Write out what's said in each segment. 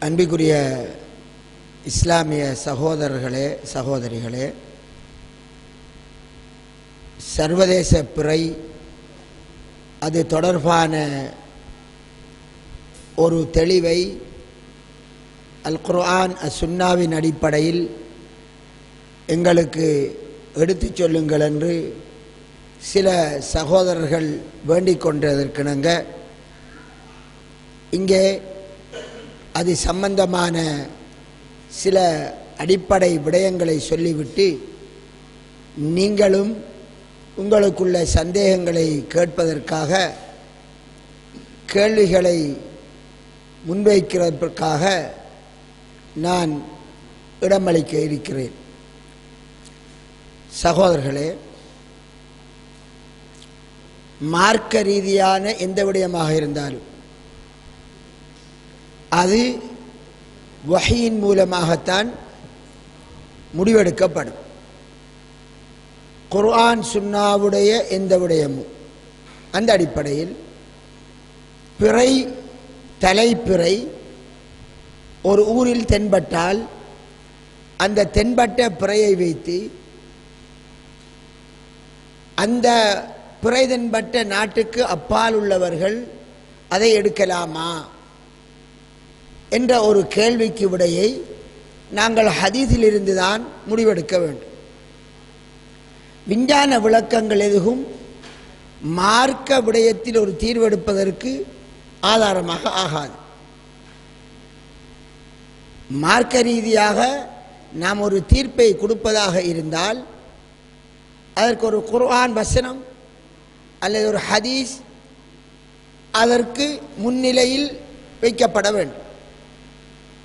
அன்பிற்குரிய இஸ்லாமிய சகோதரர்களே சகோதரிகளே, சர்வதேச பிறை அது தொடர்பான ஒரு தெளிவை அல் குர்ஆன் சுன்னாவின் அடிப்படையில் எங்களுக்கு எடுத்துச் சொல்லுங்கள் என்று சில சகோதரர்கள் வேண்டிக் கொண்டதற்கிணங்க இங்கே அது சம்பந்தமான சில அடிப்படை விடயங்களை சொல்லிவிட்டு நீங்களும் உங்களுக்குள்ள சந்தேகங்களை கேட்பதற்காக கேள்விகளை முன்வைக்கிறதற்காக நான் இடமளிக்க இருக்கிறேன். சகோதரர்களே, மார்க்க ரீதியான எந்த விடயமாக இருந்தாலும் அது வஹீயின் மூலமாகத்தான் முடிவெடுக்கப்படும். குர்ஆன் சுன்னாவுடைய எந்த விடயமும் அந்த அடிப்படையில் பிறை தலைப்பிறை ஒரு ஊரில் தென்பட்டால் அந்த தென்பட்ட பிறையை வைத்து அந்த பிறை தென்பட்ட நாட்டுக்கு அப்பால் உள்ளவர்கள் அதை எடுக்கலாமா என்ற ஒரு கேள்விக்கு விடையை நாங்கள் ஹதீஸிலிருந்து தான் முடிவெடுக்க வேண்டும். விஞ்ஞான விளக்கங்கள் எதுவும் மார்க்க விடயத்தில் ஒரு தீர்வெடுப்பதற்கு ஆதாரமாக ஆகாது. மார்க்க ரீதியாக நாம் ஒரு தீர்ப்பை கொடுப்பதாக இருந்தால் அதற்கு ஒரு குர்ஆன் வசனம் அல்லது ஒரு ஹதீஸ் அதற்கு முன்னிலையில் வைக்கப்பட வேண்டும்.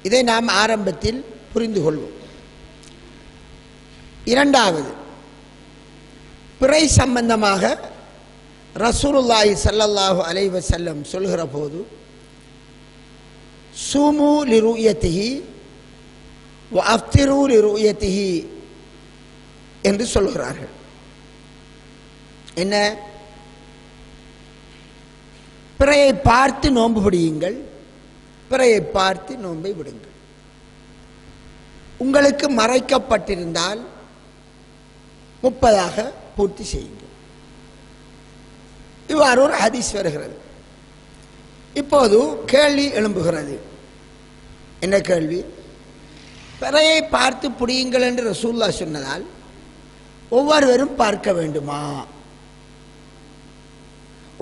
இதை நாம் ஆரம்பத்தில் புரிந்து கொள்வோம். இரண்டாவது, பிறை சம்பந்தமாக ரசூலுல்லாஹி ஸல்லல்லாஹு அலைஹி வஸல்லம் சொல்கிற போது சூமு லிருயத்திஹி வ அஃப்திரு லிருயத்திஹி என்று சொல்கிறார்கள். என்ன? பிறையை பார்த்து நோன்பு பிடியுங்கள், பிறையை பார்த்து நோன்பை விடுங்கள். உங்களுக்கு மறைக்கப்பட்டிருந்தால் 30ஆக பூர்த்தி செய்யுங்கள். இவ்வாறு ஒரு ஹதீஸ் வருகிறது. இப்போது கேள்வி எழும்புகிறது. என்ன கேள்வி? பிறையை பார்த்து பிடியுங்கள் என்று ரசூலுல்லாஹ் சொன்னதால் ஒவ்வொருவரும் பார்க்க வேண்டுமா?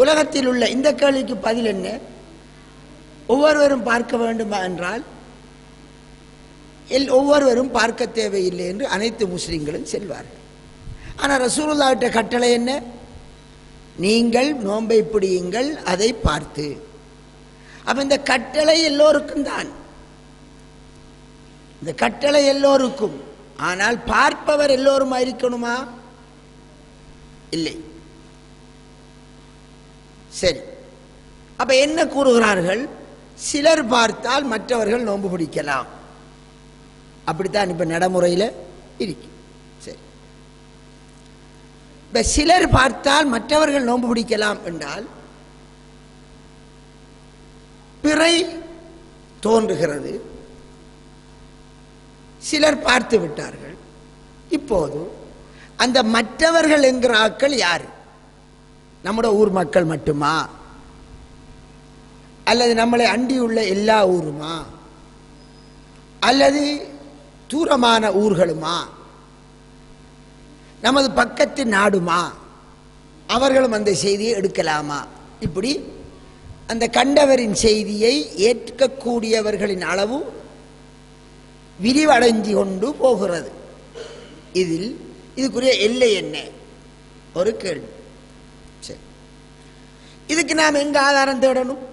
உலகத்தில் உள்ள இந்த கேள்விக்கு பதில் என்ன? ஒவ்வொருவரும் பார்க்க வேண்டுமா என்றால் ஒவ்வொருவரும் பார்க்க தேவையில்லை என்று அனைத்து முஸ்லிம்களும் செல்வார்கள். ஆனால் ரசூலுல்லாஹ்வுடைய கட்டளை என்ன? நீங்கள் நோன்பை பிடியுங்கள் அதை பார்த்து. அப்ப இந்த கட்டளை எல்லோருக்கும் தான், இந்த கட்டளை எல்லோருக்கும். ஆனால் பார்ப்பவர் எல்லோருமா இருக்கணுமா? இல்லை. சரி, அப்ப என்ன கூறுகிறார்கள்? சிலர் பார்த்தால் மற்றவர்கள் நோன்பு பிடிக்கலாம். அப்படித்தான் இப்ப நடைமுறையில் இருக்கு. சரி, இப்ப சிலர் பார்த்தால் மற்றவர்கள் நோன்பு பிடிக்கலாம் என்றால் பிறை தோன்றுகிறது, சிலர் பார்த்து விட்டார்கள். இப்போது அந்த மற்றவர்கள் என்கிற ஆட்கள் யாரு? நம்முடைய ஊர் மக்கள் மட்டுமா அல்லது நம்மளை அண்டியுள்ள எல்லா ஊருமா அல்லது தூரமான ஊர்களுமா நமது பக்கத்து நாடுமா? அவர்களும் அந்த செய்தியை எடுக்கலாமா? இப்படி அந்த கண்டவரின் செய்தியை ஏற்கக்கூடியவர்களின் அளவு விரிவடைஞ்சு கொண்டு போகிறது. இதில் இதுக்குரிய எல்லை என்ன? ஒரு கேள்வி. சரி, இதுக்கு நாம் எங்க ஆதாரம் தேடணும்?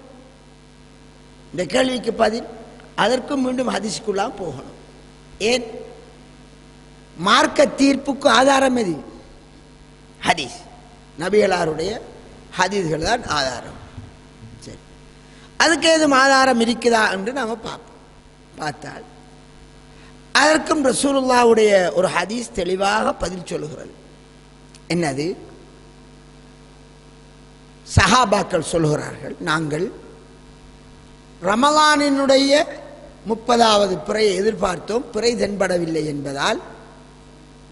இந்த கேள்விக்கு பதில் அதற்கும் மீண்டும் ஹதீஸ்க்குள்ளாம் போகணும். ஏன்? மார்க்க தீர்ப்புக்கு ஆதாரம் எது? ஹதீஸ், நபிகளாருடைய ஹதீஸ்கள் தான் ஆதாரம். சரி, அதுக்கு எதுவும் ஆதாரம் இருக்குதா என்று நாம் பார்ப்போம். பார்த்தால் அதற்கும் ரசூலுல்லாஹ்வுடைய ஒரு ஹதீஸ் தெளிவாக பதில் சொல்லுகிறது. என்னது? சஹாபாக்கள் சொல்கிறார்கள், நாங்கள் ரமலானினுடைய 30வது பிறையை எதிர்பார்த்தோம், பிறை தென்படவில்லை என்பதால்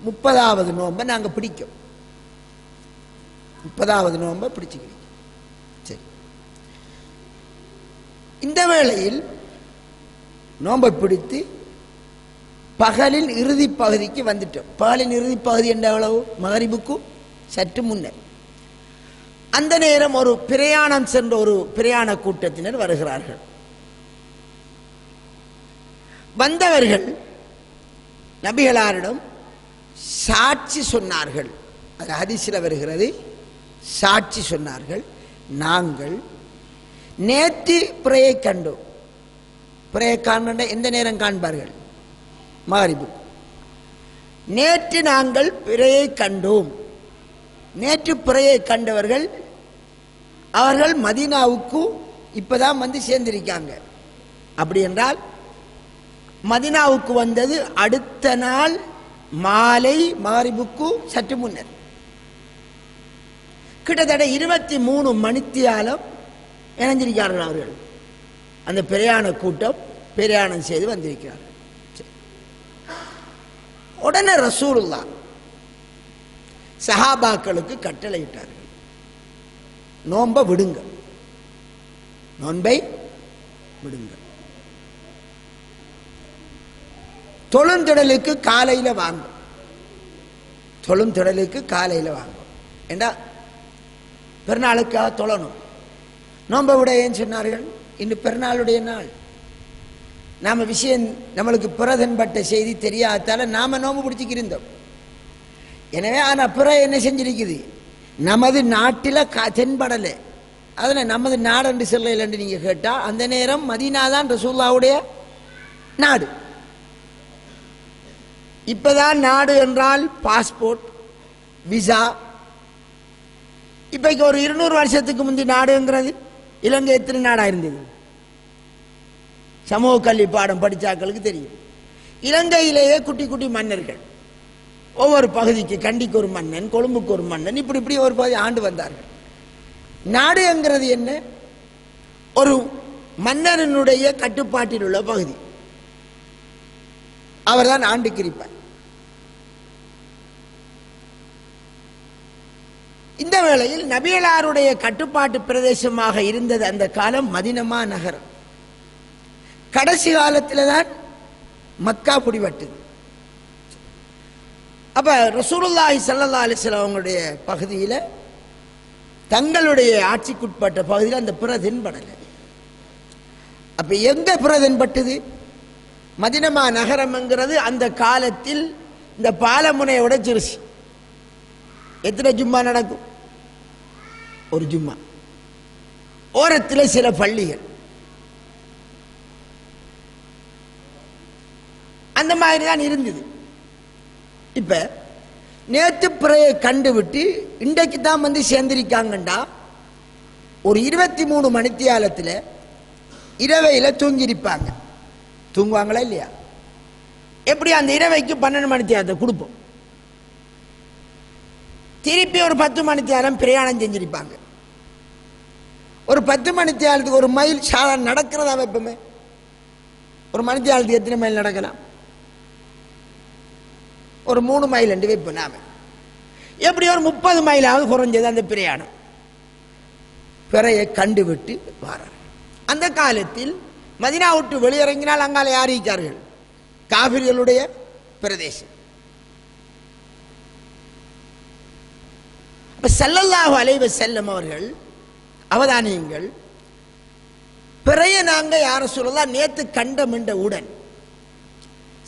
30வது நோன்பை நாங்கள் பிடிக்கும். 30வது நோன்பை பிடிச்சுக்கிறோம். சரி, இந்த வேளையில் நோன்பை பிடித்து பகலின் இறுதி பகுதிக்கு வந்துட்டோம். பகலின் இறுதி பகுதி என்ற எவ்வளவு? மகரிபுக்கு சற்று முன்னர். அந்த நேரம் ஒரு பிரயாணம் சென்ற ஒரு பிரயாண கூட்டத்தினர் வருகிறார்கள். வந்தவர்கள் நபிகளாரிடம் சாட்சி சொன்னார்கள். அது ஹதீஸில் வருகிறது. சாட்சி சொன்னார்கள், நாங்கள் நேற்று பிறையை கண்டோம். பிறையை காண்ப எந்த நேரம் காண்பார்கள்? மகரிபு. நேற்று நாங்கள் பிறையை கண்டோம். நேற்று பிறையை கண்டவர்கள் அவர்கள் மதீனாவுக்கு இப்பதான் வந்து சேர்ந்திருக்காங்க. அப்படி என்றால் மதீனாவுக்கு வந்தது அடுத்த நாள் மாலை மகரிபுக்கு சற்று முன்னர். கிட்டத்தட்ட 23 மணித்தியாலம் இணைஞ்சிருக்கிறார்கள் அவர்கள். அந்த பிரயாண கூட்டம் பிரயாணம் செய்து வந்திருக்கிறார்கள். உடனே ரசூலுல்லாஹ் சஹாபாக்களுக்கு கட்டளையிட்டார்கள், நோன்பை விடுங்க, நோன்பை விடுங்க. தொழுந்திடலுக்கு காலையில் வாங்க, தொழுந்திடலுக்கு காலையில் வாங்க. ஏண்டா பெருநாளுக்காக தொழணும். நோன்பை விட ஏன்னு சொன்னார்கள்? இன்று பெருநாளுடைய நாள். நாம விஷயம் நம்மளுக்கு பிறதன்பட்ட செய்தி தெரியாதால நாம நோன்பு பிடிச்சிக்கிருந்தோம். எனவே ஆனால் பிற என்ன செஞ்சிருக்குது? நமது நாட்டில் தென்படலை. அதில் நமது நாடு என்று சொல்லலை என்று நீங்கள் கேட்டால் அந்த நேரம் மதீனா தான் ரசூலுல்லாஹ்வுடைய நாடு. இப்போதான் நாடு என்றால் பாஸ்போர்ட், விசா. இப்போக்கு ஒரு 200 வருஷத்துக்கு முந்தி நாடுங்கிறது இலங்கை எத்தனை நாடாக இருந்தது? சமூக கல்வி பாடம் படித்தாக்களுக்கு தெரியும். இலங்கையிலேயே குட்டி குட்டி மன்னர்கள், ஒவ்வொரு பகுதிக்கு கண்டிக்கு ஒரு மன்னன், கொழும்புக்கு ஒரு மன்னன், இப்படி இப்படி ஒரு பகுதி ஆண்டு வந்தார்கள். நாடு என்கிறது என்ன? ஒரு மன்னனுடைய கட்டுப்பாட்டில் உள்ள பகுதி. அவர்தான் ஆண்டுக்கு இருப்பார். இந்த வேளையில் நபிகளாருடைய கட்டுப்பாட்டு பிரதேசமாக இருந்தது அந்த காலம் மதீனா நகரம். கடைசி காலத்தில் தான் மக்கா பிடிபட்டது. அப்ப ரசூலுல்லாஹி ஸல்லல்லாஹு அலைஹி வஸல்லம் அவங்களுடைய பகுதியில், தங்களுடைய ஆட்சிக்குட்பட்ட பகுதியில் அந்த பிற தென்படலை. அப்ப எங்க பிற தென்பட்டது? மதீனா நகரம்ங்கிறது அந்த காலத்தில் இந்த பாலமுனையோட சிறுசி. எத்தனை ஜும்மா நடக்கும்? ஒரு ஜும்மா. ஓரத்தில் சில பள்ளிகள், அந்த மாதிரி தான் இருந்தது. இப்ப நேற்று பிறையை கண்டு விட்டு இன்றைக்கு தான் வந்து சேர்ந்திருக்காங்கண்டா ஒரு 23 மணித்தியாலத்தில் இரவையில் தூங்கியிருப்பாங்க. தூங்குவாங்களா இல்லையா? எப்படி அந்த இரவைக்கு 12 மணித்தியாலத்தை கொடுப்போம். திருப்பி ஒரு 10 மணித்தியாலம் பிரயாணம் செஞ்சிருப்பாங்க. ஒரு 10 மணித்தியாலத்துக்கு ஒரு மைல் சாதாரண நடக்கிறதா வைப்போமே? ஒரு மணித்தியாலத்துக்கு எத்தனை மைல் நடக்கலாம்? ஒரு 3 மைல் என்று வைப்போம் நாம. எப்படி ஒரு 30 மைலாவது குறைஞ்சது அந்த பிரயாணம். பிறையை கண்டுவிட்டு வாரார். அந்த காலத்தில் மதீனா விட்டு வெளியிறங்கினால் அங்கால யார் இருக்கார்கள்? காபிர்களுடைய பிரதேசம். ஸல்லல்லாஹு அலைஹி வஸல்லம் அவர்கள் அவதானியுங்கள், பிறைய நாங்க யார சொல்லலாம் நேற்று கண்டமின்ற உடன்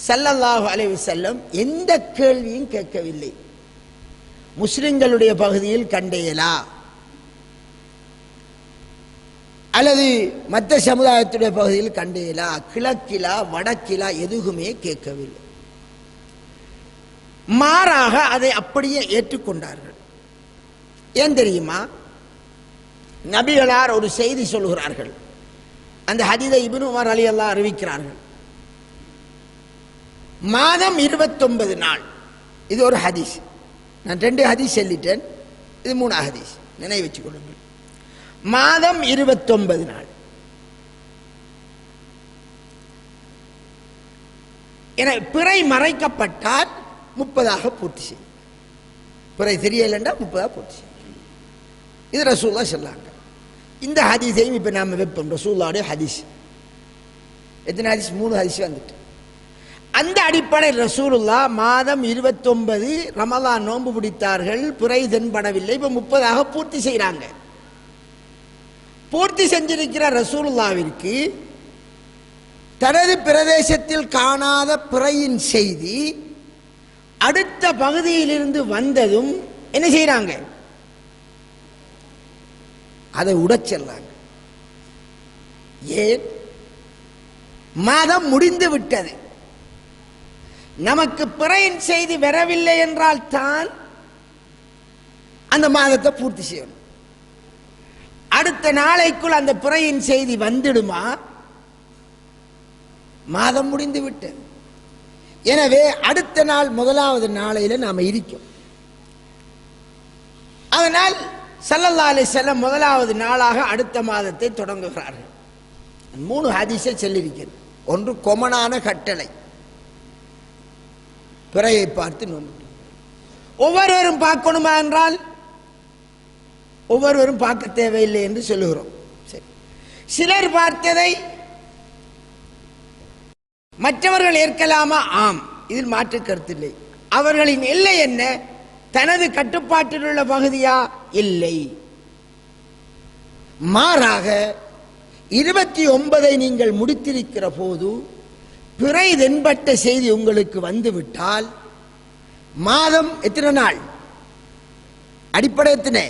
ஸல்லல்லாஹு அலைஹி வஸல்லம் எந்த கேள்வியும் கேட்கவில்லை. முஸ்லிம்களுடைய பகுதியில் கண்டேயலா அல்லது மற்ற சமுதாயத்துடைய பகுதியில் கண்டேயலா, கிழக்கிலா வடக்கிலா எதுவுமே கேட்கவில்லை. மாறாக அதை அப்படியே ஏற்றுக்கொண்டார்கள். ஏன் தெரியுமா? நபிகளார் ஒரு செய்தி சொல்கிறார்கள். அந்த ஹதீஸை இப்னு உமர் ரலியல்லாஹு அறிவிக்கிறார்கள். மாதம் 29 நாள். இது ஒரு ஹதீஸ். நான் 2 ஹதீஸ் சொல்லிட்டேன், இது 3 ஹதீஸ், நினைவு வச்சுக் கொள்ளுங்கள். மாதம் 29 நாள். என பிறை மறைக்கப்பட்டால் 30 பூர்த்தி செய்யும். பிறை தெரியலைன்னா 30 பூர்த்தி செய்யும். இது ரசூலுல்லாஹ் சொன்னாங்க. இந்த ஹதீஸையும் இப்போ நாம் வைப்போம். ரசூலுல்லாஹ்வுடைய ஹதீஸ் எத்தனை ஹதீஸ்? 3 ஹதீஸ் வந்துட்டு. அந்த அடிப்படையில் ரசூலுல்லாஹ் மாதம் 29 ரமலான் நோன்பு பிடித்தார்கள். பிறை தென்படவில்லை. இப்போ 30 பூர்த்தி செய்கிறாங்க. பூர்த்தி செஞ்சிருக்கிற ரசூலுல்லாஹ்விற்கு தனது பிரதேசத்தில் காணாத பிறையின் செய்தி அடுத்த பகுதியிலிருந்து வந்ததும் என்ன செய்யறாங்க? அதை உடைச்சிடறாங்க. ஏன்? மாதம் முடிந்து விட்டது. நமக்கு பிறையின் செய்தி வரவில்லை என்றால் தான் அந்த மாதத்தை பூர்த்தி செய்யணும். அடுத்த நாளைக்குள் அந்த பிறையின் செய்தி வந்துடுமா? மாதம் முடிந்து விட்டது. எனவே அடுத்த நாள் முதலாவது நாளையில நாம இருக்கோம். அதனால் ஸல்லல்லாஹு அலைஹி வஸல்லம் முதலாவது நாளாக அடுத்த மாதத்தை தொடங்குகிறார்கள். 3 ஹதீஸை சொல்லியிருக்கிறது. ஒன்று கொமனான கட்டளை, பிறையை பார்த்து நோன்பு. ஒவ்வொருவரும் பார்க்கணுமா என்றால் ஒவ்வொருவரும் பார்க்க தேவையில்லை என்று சொல்லுகிறோம். சரி, சிலர் பார்த்ததை மற்றவர்கள் ஏற்கலாமா? ஆம், இதில் மாற்று கருத்தில்லை. அவர்களின் எல்லை என்ன? தனது கட்டுப்பாட்டில் உள்ள பகுதியா? இல்லை. மாறாக 29 நீங்கள் முடித்திருக்கிற போது பிறை தென்பட்ட செய்தி உங்களுக்கு வந்துவிட்டால் மாதம் எத்தனை நாள்? அடிப்படை எத்தனை?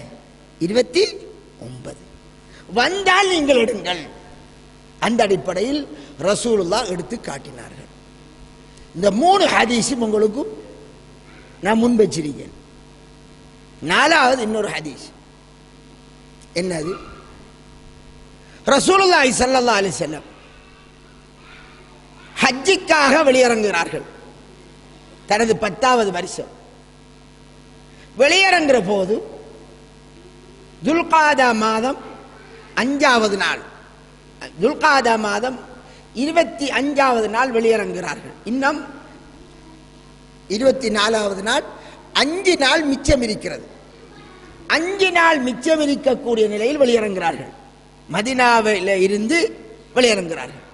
29 வந்தால் நீங்கள் எடுங்கள். அந்த அடிப்படையில் ரசூலுல்லாஹ் எடுத்து காட்டினார்கள். இந்த 3 ஹதீஸும் உங்களுக்கு நான் முன் வச்சிருக்கேன். 4வது இன்னொரு ஹதீஸ் என்னது? ரசூலுல்லாஹி ஸல்லல்லாஹு அலைஹி வஸல்லம் ஹஜ்ஜுக்காக வெளியிறங்குகிறார்கள். தனது 10வது வருஷம் வெளியிறங்குற போது துல்காதா மாதம் 5வது நாள், துல்காதா மாதம் 25வது நாள் வெளியிறங்குகிறார்கள். இன்னும் 24வது நாள் 5 நாள் மிச்சம் இருக்கிறது. 5 நாள் மிச்சம் இருக்கக்கூடிய நிலையில் வெளியிறங்குகிறார்கள். மதீனாவில் இருந்து வெளியிறங்குகிறார்கள்.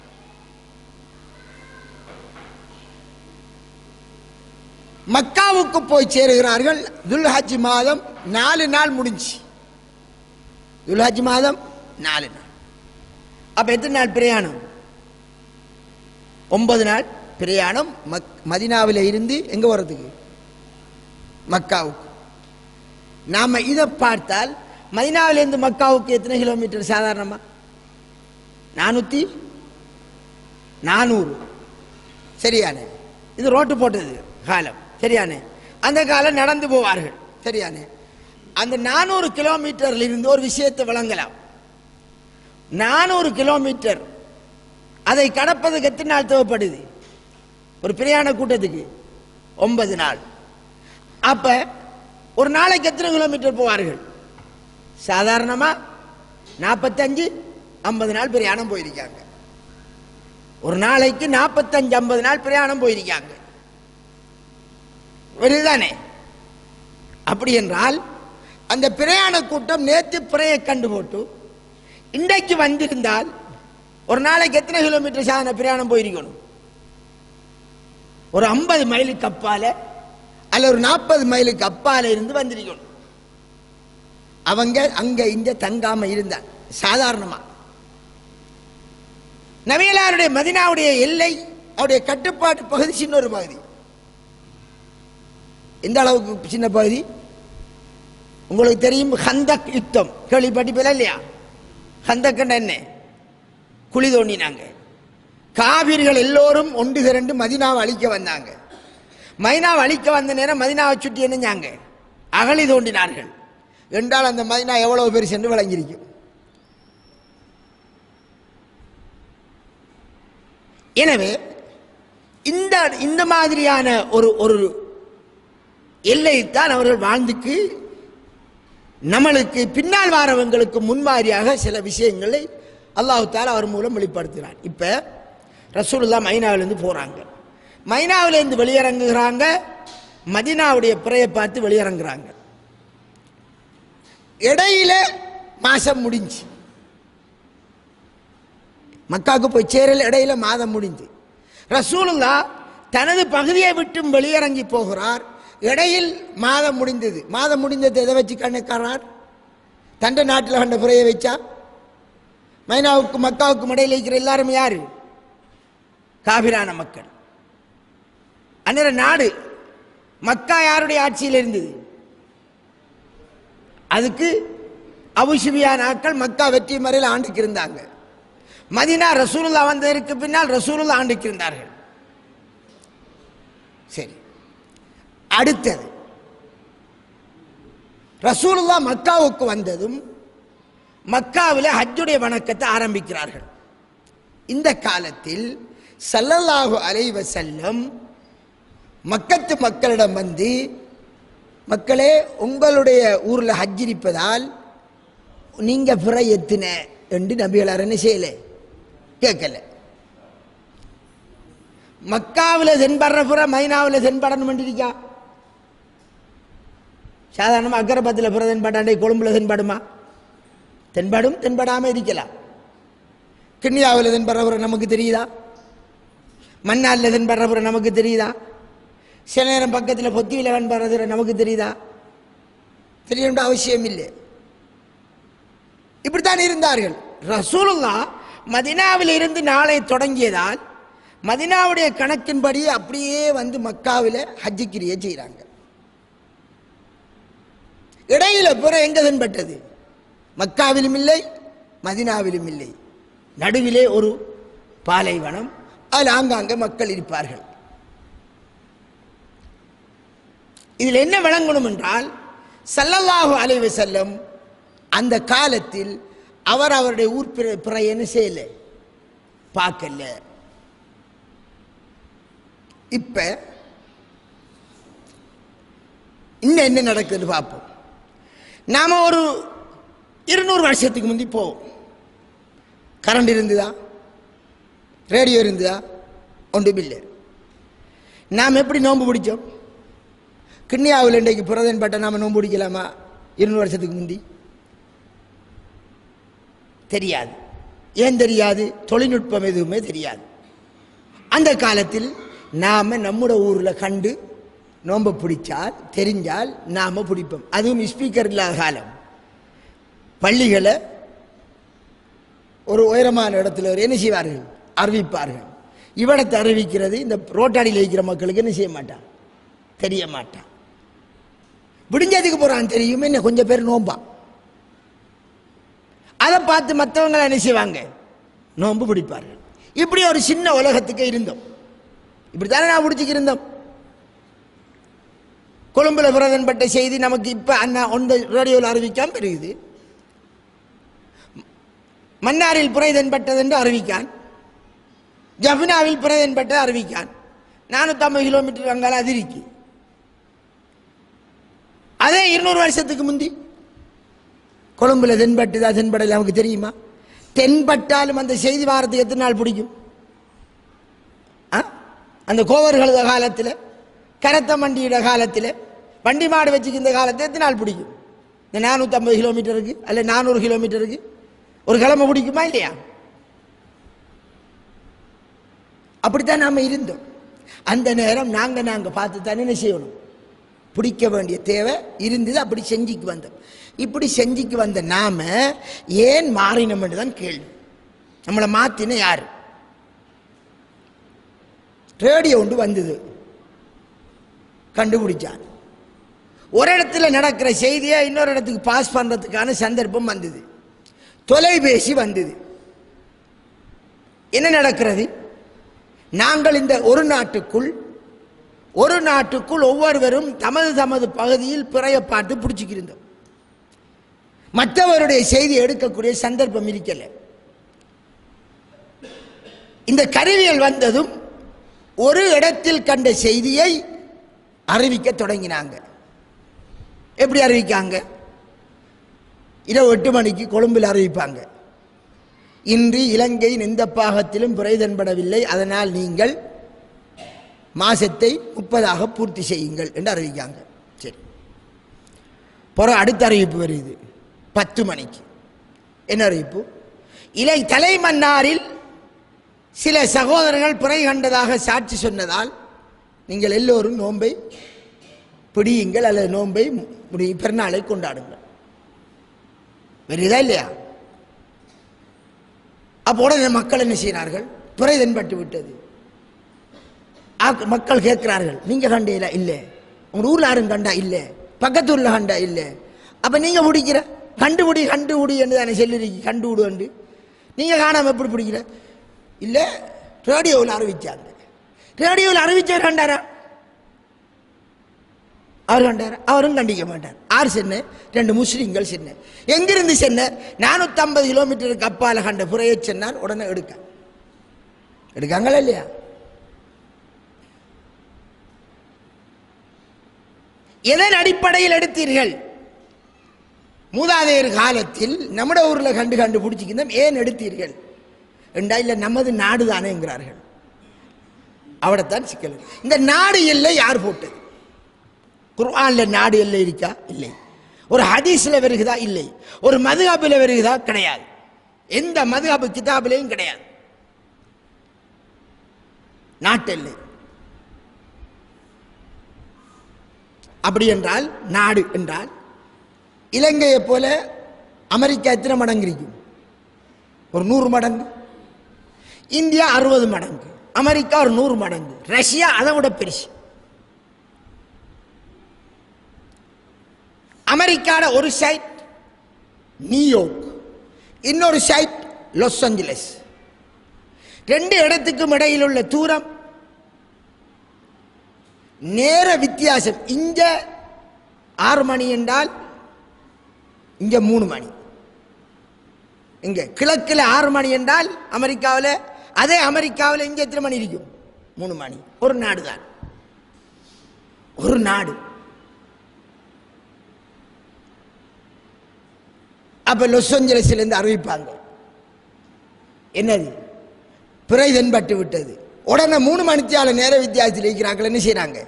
மக்காவுக்கு போய் சேருகிறார்கள். துல்ஹஜ் மாதம் 4 நாள் முடிஞ்சு. துல்ஹஜ் மாதம் 4 நாள். அப்ப எத்தனை நாள் பிரயாணம்? 9 நாள் பிரயாணம். மதீனாவில் இருந்து எங்க வர்றதுக்கு? மக்காவுக்கு. நாம இதை பார்த்தால் மதீனாவிலிருந்து மக்காவுக்கு எத்தனை கிலோமீட்டர் சாதாரணமா? 400. சரியானே? இது ரோட்டு போட்டது காலம். சரியானே? அந்த காலம் நடந்து போவார்கள். சரியானே? அந்த 400 கிலோமீட்டர்ல இருந்து ஒரு விஷயத்தை விளங்கலாம். 400 கிலோமீட்டர் அதை கடப்பதுக்கு எத்தனை நாள் தேவைப்படுது? ஒரு பிரயாண கூட்டத்துக்கு 9 நாள். அப்ப ஒரு நாளைக்கு எத்தனை கிலோமீட்டர் போவார்கள்? சாதாரணமா 45-50 நாள் பிரயாணம் போயிருக்காங்க. ஒரு நாளைக்கு 45-50 நாள் பிரயாணம் போயிருக்காங்க. வருதுதானே? அப்படி என்றால் அந்த பிரயாண கூட்டம் நேற்று பிறையை கண்டு போட்டு இன்றைக்கு வந்திருந்தால் ஒரு நாளைக்கு எத்தனை கிலோமீட்டர் சாதன பிரயாணம் போயிருக்கணும்? ஒரு 50 மைலுக்கு அப்பால அல்ல ஒரு 40 மைலுக்கு அப்பால இருந்து வந்திருக்கணும். அவங்க அங்க இங்க தங்காம இருந்தா சாதாரணமா. நபிகளாருடைய மதீனாவுடைய எல்லை, அவருடைய கட்டுப்பாட்டு பகுதி சின்ன ஒரு பகுதி. எந்த அளவுக்கு சின்ன பகுதி? உங்களுக்கு தெரியும், ஹந்தக் யுத்தம் கேள்விப்பட்டிருப்பீங்களா இல்லையா? ஹந்தக் என்ன? குழி தோண்டினாங்க. காபிர்கள் எல்லோரும் ஒன்று திரண்டு மதீனாவை அழிக்க வந்தாங்க. மதீனாவை அழிக்க வந்த நேரம் மதீனாவை சுற்றி என்னஞ்சாங்க? அகழி தோண்டினார்கள். என்றால் அந்த மதீனா எவ்வளவு பேர் சென்று விளங்கியிருக்கும். எனவே இந்த மாதிரியான ஒரு எல்லைத்தான் அவர்கள் வாழ்ந்துக்கு நம்மளுக்கு பின்னால் வாரவங்களுக்கு முன்மாதிரியாக சில விஷயங்களை அல்லாஹ் தஆலா அவர் மூலம் வெளிப்படுத்துகிறார். இப்ப ரசூலுல்லாஹ் மதீனாவிலிருந்து போறாங்க. மைனாவிலேருந்து வெளியிறங்குகிறாங்க, மதீனாவுடைய பிறையை பார்த்து வெளியிறங்குறாங்க. இடையில மாசம் முடிஞ்சு, மக்காவுக்கு போய் சேரல, இடையில மாதம் முடிஞ்சு. ரசூலுல்லாஹ் தனது பகுதியை விட்டும் வெளியிறங்கி போகிறார். இடையில் மாதம் முடிந்தது. மாதம் முடிந்தது எதை வச்சு கணக்காரார்? தண்ட நாட்டில் கண்ட புறையை வச்சா. மைனாவுக்கும் மக்காவுக்கும் இடையில் இருக்கிற எல்லாரும் யாரு? காபிரான மக்கள். அந்நேர நாடு மக்கா யாருடைய ஆட்சியில் இருந்தது? அதுக்கு அபூ சுஃபியான் ஆட்கள் மக்கா வெற்றி முறையில் ஆண்டுக்கு இருந்தாங்க. மதீனா ரசூலுல்லாஹ் வந்ததற்கு பின்னால் ரசூலுல்லாஹ் ஆண்டுக்கு இருந்தார்கள். சரி, அடுத்தது ரசூலுல்லாஹ் மக்காவுக்கு வந்ததும் மக்காவில் ஹஜ்ஜுடைய வணக்கத்தை ஆரம்பிக்கிறார்கள். இந்த காலத்தில் ஸல்லல்லாஹு அலைஹி வஸல்லம் மக்கத்து மக்களிடம் வந்து, மக்களே, உங்களுடைய ஊரில் ஹஜ் இருப்பதால் நீங்க பிறை எத்தின என்று நபிகளார் என்ன செய்யல, கேட்கல. மக்காவில் தென்படுற பிற மைனாவில் தென்படணும் இருக்கா? சாதாரணமாக அக்கரபத்தில் பிற தென்படாண்டே கொழும்புல தென்படுமா? தென்படும், தென்படாமல் இருக்கலாம். கிண்ணியாவில் தென்படுற பிற நமக்கு தெரியுதா? மன்னாரில் தென்படுற பிற நமக்கு தெரியுதா? சில நேரம் பக்கத்தில் பொத்தியில் தென்படுறது நமக்கு தெரியுதா? தெரியணுன்ற அவசியம் இல்லை. இப்படித்தான் இருந்தார்கள். ரசூலுல்லாஹ் மதீனாவில் இருந்து நாளை தொடங்கியதால் மதீனாவுடைய கணக்கின்படி அப்படியே வந்து மக்காவில் ஹஜ் கிரியை செய்கிறாங்க. இடையில பிற எங்க தென்பட்டது? மக்காவிலும் இல்லை, மதீனாவிலும் இல்லை. நடுவிலே ஒரு பாலைவனம், அதில் ஆங்காங்க மக்கள் இருப்பார்கள். இதில் என்ன விளங்கணும் என்றால், ஸல்லல்லாஹு அலைஹி வஸல்லம் அந்த காலத்தில் அவருடைய ஊர் பிறை என்ன செய்யல, பார்க்கல. இப்ப இன்னும் என்ன நடக்குது பார்ப்போம். நாம ஒரு 200 வருஷத்துக்கு முந்தி போவோம். கரண்ட் இருந்ததா? ரேடியோ இருந்ததா? ஒன்றும் இல்லை. நாம் எப்படி நோன்பு பிடிச்சோம்? கிண்ணியாவில் இன்றைக்கு புரதன் பட்ட நாம் நோன்பு பிடிக்கலாமா? 200 வருஷத்துக்கு முந்தி தெரியாது. ஏன் தெரியாது? தொழில்நுட்பம் எதுவுமே தெரியாது. அந்த காலத்தில் நாம் நம்முடைய ஊரில் கண்டு நோன்பை பிடிச்சால், தெரிஞ்சால் நாம் பிடிப்போம். அதுவும் ஸ்பீக்கர் இல்லாத காலம். பள்ளிகளை ஒரு உயரமான இடத்துல என்ன செய்வார்கள்? அறிவிப்பார்கள். இவனத்தை அறிவிக்கிறது இந்த ரோட்டாடியில் இருக்கிற மக்களுக்கு என்ன செய்ய மாட்டான், தெரிய மாட்டான். விடிஞ்சதுக்கு போகிறான் தெரியும், என்ன கொஞ்சம் பேர் நோம்பான். அதை பார்த்து மற்றவங்களை என்ன செய்வாங்க? நோன்பு பிடிப்பார்கள். இப்படி ஒரு சின்ன உலகத்துக்கு இருந்தோம். இப்படித்தானே நான் பிடிச்சிக்கு இருந்தோம். கொழும்புல பிரதன்பட்ட செய்தி நமக்கு இப்போ அண்ணா ஒன்று ரேடியோவில் அறிவிக்காம பெருகுது. மன்னாரில் புரைதன்பட்டது என்று அறிவிக்கான், ஜஃப்னாவில் புரைதன்பட்ட அறிவிக்கான். 450 கிலோமீட்டர் அங்கால அதிரிக்கு. அதே 200 வருஷத்துக்கு முந்தி கொழும்புல தென்பட்டுதா தென்படல நமக்கு தெரியுமா? தென்பட்டாலும் அந்த செய்தி வாரத்துக்கு எத்தனை நாள் பிடிக்கும்? அந்த கோவர்கள காலத்தில், கரத்த மண்டியோட காலத்தில், வண்டி மாடு வச்சுக்கிற காலத்தில் எத்தனை நாள் பிடிக்கும்? இந்த 450 கிலோமீட்டருக்கு அல்ல 400 கிலோமீட்டருக்கு ஒரு கிழமை பிடிக்குமா இல்லையா? அப்படித்தான் நாம் இருந்தோம். அந்த நேரம் நாங்கள் பார்த்து தானே என்ன செய்யணும், பிடிக்க வேண்டிய தேவை இருந்தது. அப்படி செஞ்சுக்கு வந்தோம். இப்படி செஞ்சுக்கு வந்த நாம ஏன் மாறினோம் என்று தான் கேள்வி. நம்மளை மாத்தின யாரு? ரேடியோ ஒன்று வந்தது, கண்டுபிடிச்சான். ஒரு இடத்துல நடக்கிற செய்தியை இன்னொரு இடத்துக்கு பாஸ் பண்றதுக்கான சந்தர்ப்பம் வந்தது. தொலைபேசி வந்தது. என்ன நடக்கிறது? நாங்கள் இந்த ஒரு நாட்டுக்குள் ஒவ்வொருவரும் தமது பகுதியில் பிறைய பார்த்து பிடிச்சிக்கிருந்தோம். மற்றவருடைய செய்தி எடுக்கக்கூடிய சந்தர்ப்பம் இருக்கல. இந்த கருவியல் வந்ததும் ஒரு இடத்தில் கண்ட செய்தியை அறிவிக்க தொடங்கினாங்க. எப்படி அறிவிக்காங்க? இரவு 8 மணிக்கு கொழும்பில் அறிவிப்பாங்க, இன்று இலங்கையின் எந்த பாகத்திலும் பிறை தென்படவில்லை, அதனால் நீங்கள் மாசத்தை 30ஆக பூர்த்தி செய்யுங்கள் என்று அறிவிக்காங்க. சரி, அடுத்த அறிவிப்பு வருது 10 மணிக்கு. என்ன அறிவிப்பு? தலைமன்னாரில் சில சகோதரர்கள் பிறை கண்டதாக சாட்சி சொன்னதால் நீங்கள் எல்லோரும் நோன்பை பிடியுங்கள் அல்லது நோன்பை பெருநாளை கொண்டாடுங்கள். வருதா இல்லையா? அப்போ உடனே மக்கள் என்ன செய்கிறார்கள்? பிறை தென்பட்டு விட்டது. மக்கள் கேட்கிறார்கள், நீங்க கண்டீங்களா? இல்லை. உங்க ஊர்ல யாரும் கண்டா? இல்லை. பக்கத்து ஊர்ல கண்டா? இல்லை. அப்ப நீங்க பிடிக்கிற கண்டுபிடி என்று தானே சொல்லிருக்கீங்க. கண்டுபிடு நீங்க காணாம எப்படி பிடிக்கிற? இல்லை, ரேடியோவில் அறிவிச்சாங்க. ரேடியோவில் அறிவிச்சவர் கண்டாரா? அவர் கண்டார்? அவரும் கண்டிக்க மாட்டார். ஆறு சென்ன 2 முஸ்லிம்கள் சென்ன. எங்கிருந்து சென்ன? 450 கிலோமீட்டருக்கு அப்பால கண்ட புறையை சென்னார். உடனே எடுக்காங்களா இல்லையா? எதன் அடிப்படையில் எடுத்தீர்கள்? மூதாதையர் காலத்தில் நம்முடைய ஊரில் கண்டு பிடிச்சிக்கிந்தோம். ஏன் எடுத்தீர்கள் என்றா, இல்லை நமது நாடு தானே என்கிறார்கள். அவடத்தான் சிக்கல். இந்த நாடு எல்லை யார் போட்டது? குர்ஆன்ல நாடு எல்லை இருக்கா? இல்லை. ஒரு ஹதீஸ்ல வருகிறதா? இல்லை. ஒரு மதுஹபில வருகிறதா? கிடையாது. எந்த மதுஹப் கிதாபிலையும் கிடையாது நாட்டு எல்லை. அப்படி என்றால் நாடு என்றால் இலங்கையை போல அமெரிக்கா எத்தனை மடங்கு இருக்கும்? ஒரு 100 மடங்கு. இந்தியா 60 மடங்கு. அமெரிக்கா ஒரு 100 மடங்கு. ரஷ்யா அதை விட பெருசு. அமெரிக்காட ஒரு சைட் நியூயார்க், இன்னொரு சைட் லாஸ் ஏஞ்சலஸ். 2 இடத்துக்கும் இடையில் உள்ள தூரம், நேர வித்தியாசம். இங்க 6 மணி என்றால் இங்க 3 மணி. இங்க கிழக்கில் 6 மணி என்றால் அமெரிக்காவில், அதே அமெரிக்காவில் இங்க எத்தனை மணி இருக்கும்? 3 மணி. ஒரு நாடு தான், ஒரு நாடு. அப்ப லாஸ் ஏஞ்சலஸ்ல இருந்து அறிவிப்பாங்க, என்னது பிறை தென்பட்டு விட்டது. உடனே 3 மணித்தியால நேர வித்தியாசத்தில் இருக்கிறார்கள். என்ன செய்யறாங்க?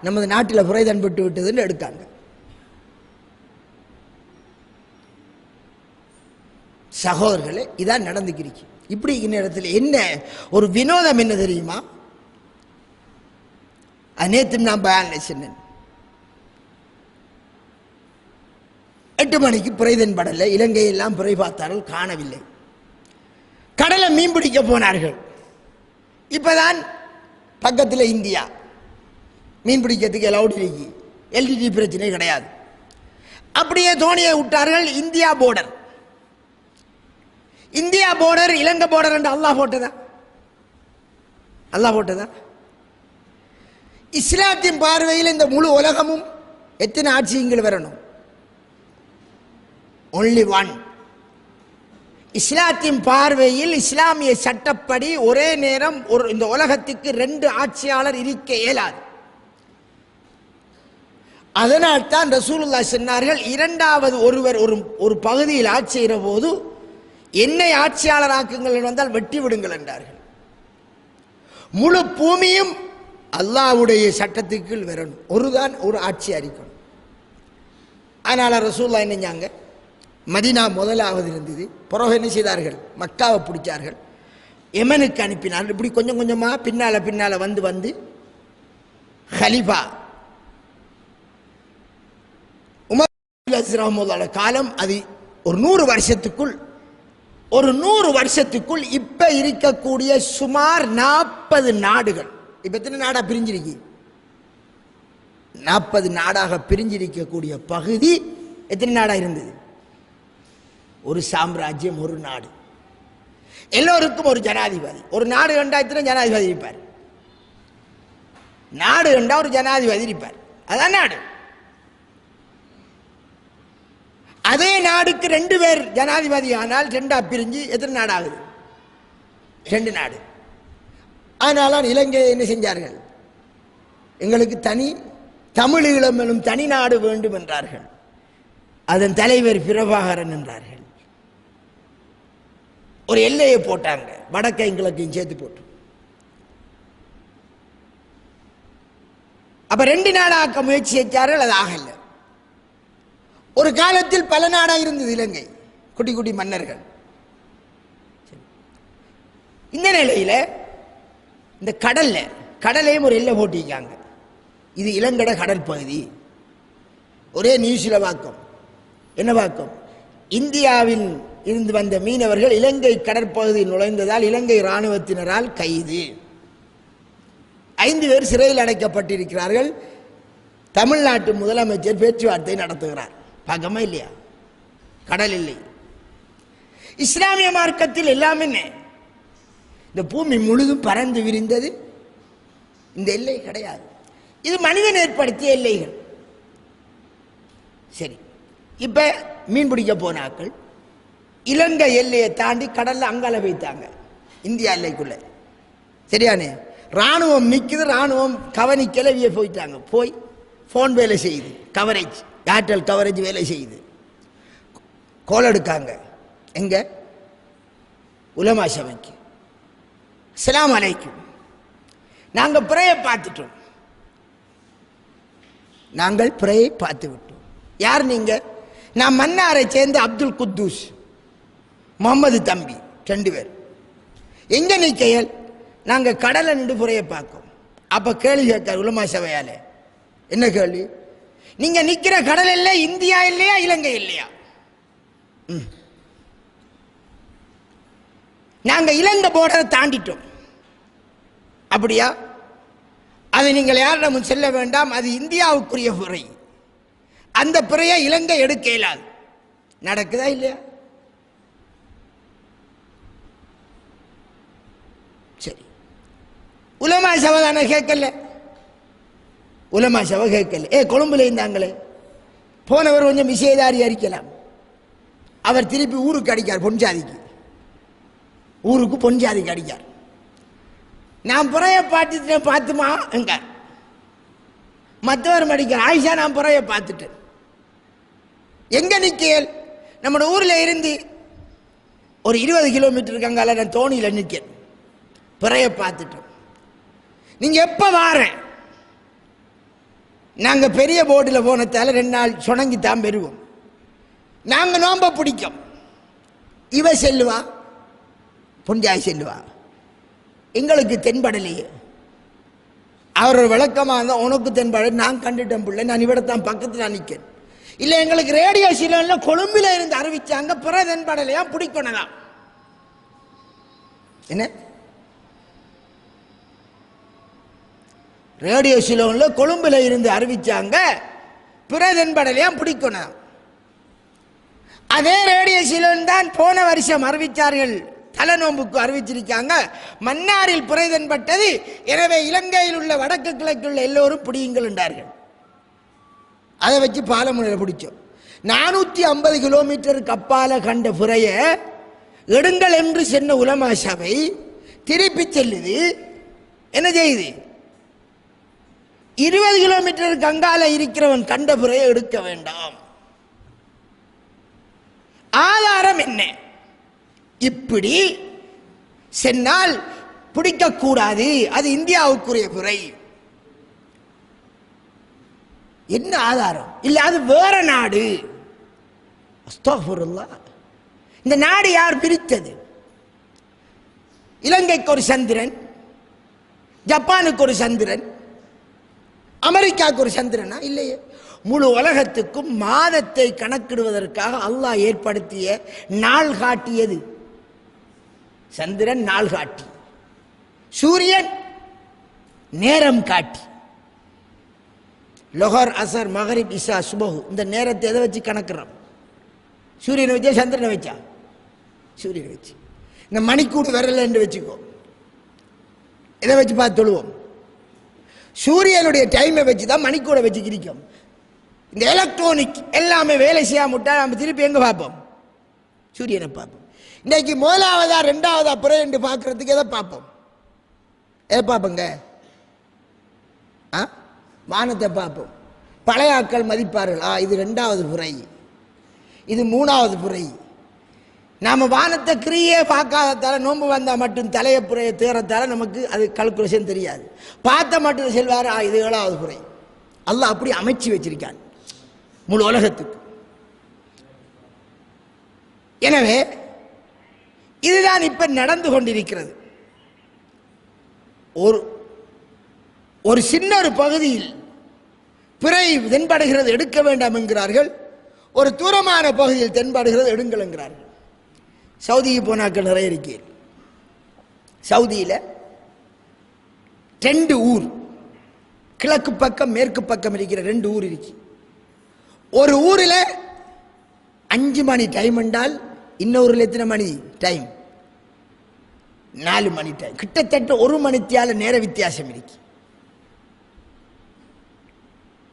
நமது நாட்டில் பிறை தென்பட்டு விட்டதுன்னு எடுக்காங்க. சகோதரர்களே, இதான் நடந்துக்கிறீங்க. இப்படி இடத்துல என்ன ஒரு வினோதம் என்ன தெரியுமா? நேற்று நான் பயான்ல சொன்னேன். 8 மணிக்கு பிறை தென்படலை. இலங்கையெல்லாம் பிறை பார்த்தார்கள், காணவில்லை. கடலை மீன் பிடிக்க போனார்கள். இப்பதான் பக்கத்தில் இந்தியா மீன் பிடிக்கிறதுக்கு அலௌட் இருக்கு. எல்டிடி பிரச்சனை கிடையாது. அப்படியே தோணியை விட்டார்கள். இந்தியா போர்டர், இந்தியா போர்டர், இலங்கை போர்டர் என்று அல்லாஹ் போட்டதா? அல்லாஹ் போட்டதா? இஸ்லாத்தின் பார்வையில் இந்த முழு உலகமும் எத்தனை ஆட்சியங்கள் வரணும்? Only one. இஸ்லாத்தின் பார்வையில் இஸ்லாமிய சட்டப்படி ஒரே நேரம் இந்த உலகத்துக்கு 2 ஆட்சியாளர் இருக்க இயலாது. அதனால் தான் ரசூலுல்லாஹ் சொன்னார்கள், 2வது ஒருவர் ஒரு பகுதியில் ஆட்சி செய்கிற போது என்னை ஆட்சியாளர் ஆக்குங்கள் வந்தால் வெட்டி விடுங்கள் என்றார்கள். முழு பூமியும் அல்லாஹ்வுடைய சட்டத்துக்கு வரணும். ஒரு ஆட்சி அறிக்கணும். அதனால ரசூலுல்லாஹ் என்ன செஞ்சாங்க? மதீனா முதலாவது இருந்தது. பிறகு என்ன செய்தார்கள்? மக்காவை பிடிச்சார்கள், யமனுக்கு அனுப்பினார்கள். இப்படி கொஞ்சம் கொஞ்சமா பின்னால வந்து ஹலிஃபா உமர் காலம். அது ஒரு 100 வருஷத்துக்குள் இப்ப இருக்கக்கூடிய சுமார் 40 நாடுகள். இப்ப எத்தனை நாடா பிரிஞ்சிருக்கு? 40 நாடாக பிரிஞ்சிருக்கக்கூடிய பகுதி எத்தனை நாடா இருந்தது? ஒரு சாம்ராஜ்யம், ஒரு நாடு. எல்லோருக்கும் ஒரு ஜனாதிபதி. ஒரு நாடு கண்டா எத்தனை ஜனாதிபதி இருப்பார்? நாடு கண்டா ஒரு ஜனாதிபதி இருப்பார். அதான் நாடு. அதே நாடுக்கு 2 பேர் ஜனாதிபதி ஆனால் 2ஆ பிரிஞ்சு எத்தனை நாடு ஆகுது? 2 நாடு. அதனால இலங்கை என்ன செஞ்சார்கள்? எங்களுக்கு தனி தமிழீழம் எனும் தனி நாடு வேண்டும் என்றார்கள். அதன் தலைவர் பிரபாகரன் என்றார்கள். ஒரு எல்லையை போட்டாங்க, வடக்கையும் கிழக்கையும் சேர்த்து போட்டு. அப்ப 2 நாடாக்க முயற்சி செஞ்சார்கள், அது ஆகல. ஒரு காலத்தில் பல நாடா இருந்தது இலங்கை, குட்டி குட்டி மன்னர்கள். இந்த நிலையில இந்த கடலையும் ஒரு எல்லை போட்டிருக்காங்க. இது இலங்கட கடல் பகுதி. ஒரே நியூஸ்ல வாக்கம், என்ன வாக்கம், இந்தியாவில் இருந்து வந்த மீனவர்கள் இலங்கை கடற்பகுதியில் நுழைந்ததால் இலங்கை இராணுவத்தினரால் கைது. 5 பேர் சிறையில் அடைக்கப்பட்டிருக்கிறார்கள். தமிழ்நாட்டு முதலமைச்சர் பேச்சுவார்த்தை நடத்துகிறார். பார்க்கமா இல்லையா? கடல் இல்லை. இஸ்லாமிய மார்க்கத்தில் எல்லாமே இந்த பூமி முழுதும் பறந்து விரிந்தது, இந்த எல்லை கிடையாது. இது மனிதன் ஏற்படுத்திய எல்லைகள். சரி, இப்ப மீன் பிடிக்க போனாக்கள் இலங்கை எல்லையை தாண்டி கடல்ல அங்கால வைத்தாங்க, இந்தியா எல்லைக்குள்ள. சரியானே? ராணுவம் நிற்குது, ராணுவம் கவனிக்கல, போயிட்டாங்க. போய் போன் வேலை செய்யுது, கவரேஜ், ஏர்டெல் கவரேஜ் வேலை செய்யுது. கோல் எடுக்காங்க. எங்க? உலமா சபைக்கு. அஸ்ஸலாமு அலைக்கும், நாங்க பிறையை பார்த்துட்டோம். நாங்கள் பிறையை பார்த்து விட்டோம். யார் நீங்க? நான் மன்னாரை சேர்ந்த அப்துல் குத்தூஸ், முகமது தம்பி, 2 பேர். எங்க நிக்கையல்? நாங்க கடலை நின்று புறையை பார்க்கோம். அப்ப கேள்வி கேட்கார் உலமா சபையால. என்ன கேள்வி? நீங்க நிக்கிற கடல் இல்ல இந்தியா இல்லையா இலங்கை இல்லையா? நாங்க இலங்கை போர்டரை தாண்டிட்டோம். அப்படியா? அதை நீங்கள் யாரிடமும் செல்ல வேண்டாம், அது இந்தியாவுக்குரிய பிறை. அந்த பிறையை இலங்கை எடுக்க இயலாது. நடக்குதா இல்லையா? சரி, உலமா சபை தானே கேட்கல. உலமா சபை கேட்கல. கொழும்புல இருந்தாங்களே, போனவர் கொஞ்சம் விஷயதாரி அறிக்கலாம். அவர் திருப்பி ஊருக்கு அடிக்கார், பொன்சாதிக்கு. ஊருக்கு பொன்சாதிக்கு அடிக்கார். நான் புறைய பார்த்துட்டேன், பார்த்துமா எங்க மற்றவர் மடிக்க ஆயிஷா, நான் புறைய பார்த்துட்டேன். எங்க நிக்கல்? நம்ம ஊர்ல இருந்து ஒரு 20 கிலோமீட்டருக்கு அங்கால நான் தோணியில நிற்கேன். புறைய பார்த்துட்டோம். நீங்க எப்ப வார? நாங்க பெரிய போட்டில் போனதால 2 நாள் சுணங்கி தான் பெறுவோம். நாங்க நோம்ப பிடிக்கும். இவ செல்லுவா, பொஞ்சாய் செல்லுவா, எங்களுக்கு தென்படலையே. அவர் விளக்கமா இருந்தா, உனக்கு தென்பட நான் கண்டுட்டேன் பிள்ளை, நான் இவிடத்தான் பக்கத்தில் நிற்கேன். இல்லை, எங்களுக்கு ரேடியோ சிலோன்ல கொழும்பில இருந்து அறிவிச்சாங்க, பிற தென்படலையா பிடிக்கணும். என்ன ரேடியோ சிலோன்ல கொழும்புல இருந்து அறிவிச்சாங்க, பிற தென்படலையா பிடிக்கணும். அதே ரேடியோ சிலோன் தான் போன வருஷம் அறிவிச்சார்கள், தலநோம்புக்கு அறிவிச்சிருக்காங்க, மன்னாரில் பிறை தென்பட்டது, எனவே இலங்கையில் உள்ள வடக்கு கிழக்குள்ள எல்லோரும் பிடியுங்கள் என்றார்கள். அதை வச்சு பாலமுனையில் பிடிச்சோம். 450 கிலோமீட்டருக்கு அப்பால கண்ட பிறைய எடுங்கள் என்று சென்ற உலமா சபை திருப்பி செல்லுது. என்ன செய்யுது? 20 கிலோமீட்டருக்கு அங்கால இருக்கிறவன் கண்ட பிறையை எடுக்க வேண்டாம். ஆதாரம் என்ன? இப்படி சென்னால் பிடிக்கக்கூடாது, அது இந்தியாவுக்குரிய பிறை. என்ன ஆதாரம்? இல்ல அது வேற நாடு. அஸ்தக்ஃபிருல்லாஹ். இந்த நாடு யார் பிரித்தது? இலங்கைக்கு ஒரு சந்திரன், ஜப்பானுக்கு ஒரு சந்திரன், அமெரிக்காவுக்கு ஒரு சந்திரனா? இல்லையே. முழு உலகத்துக்கும் மாதத்தை கணக்கிடுவதற்காக அல்லாஹ் ஏற்படுத்திய நாள் காட்டியது சந்திரன், நாள் காட்டி. சூரியன் நேரம் காட்டி. லொஹர், அசர், மகரிப், இஷா, சுபஹு, இந்த நேரத்தை எதை வச்சு கணக்குறோம்? சூரியனை வச்சா, சந்திரனை வச்சா? சூரியனை வச்சு. இந்த மணிக்கூடு வரல என்று வச்சுக்கோ, இதை வச்சு பார்த்து தொழுவோம். சூரியனுடைய டைமை வச்சு தான் மணிக்கூட வச்சு கிரிக்கும். இந்த எலக்ட்ரானிக் எல்லாமே வேலை செய்யாமட்டா நம்ம திருப்பி எங்க பார்ப்போம்? சூரியனை பார்ப்போம். இன்னைக்கு முதலாவதா ரெண்டாவதா பிறை என்று பார்க்கறதுக்கு எதை பார்ப்போம்? எதை பார்ப்போங்க? வானத்தை பார்ப்போம். பழைய ஆட்கள் மதிப்பார்கள், இது 2வது பிறை, இது 3வது பிறை. நாம வானத்தை கிரியே பார்க்காததால, நோன்பு வந்தா மட்டும் தலைய புறையை தேரத்தால நமக்கு அது கல்குலேஷன் தெரியாது. பார்த்த மட்டும் செல்வாரு, இது 7வது பிறை. அல்லாஹ் அப்படி அமைச்சு வச்சிருக்கான் முழு உலகத்துக்கு. எனவே இதுதான் இப்ப நடந்து கொண்டிருக்கிறது. ஒரு சின்ன ஒரு பகுதியில் பிறை தென்படுகிறது, எடுக்க வேண்டாம் என்கிறார்கள். ஒரு தூரமான பகுதியில் தென்படுகிறது, எடுங்கள் என்கிறார்கள். சவுதிக்கு போனாக்கள் நிறைய இருக்கு. சவுதியில் 2 ஊர், கிழக்கு பக்கம் மேற்கு பக்கம் இருக்கிற 2 ஊர் இருக்கு. ஒரு ஊரில் 5 மணி டைம் என்றால் இன்னொரு எத்தனை மணி டைம்? 4 மணி டைம். கிட்டத்தட்ட 1 மணித்தியால நேர வித்தியாசம் இருக்கு.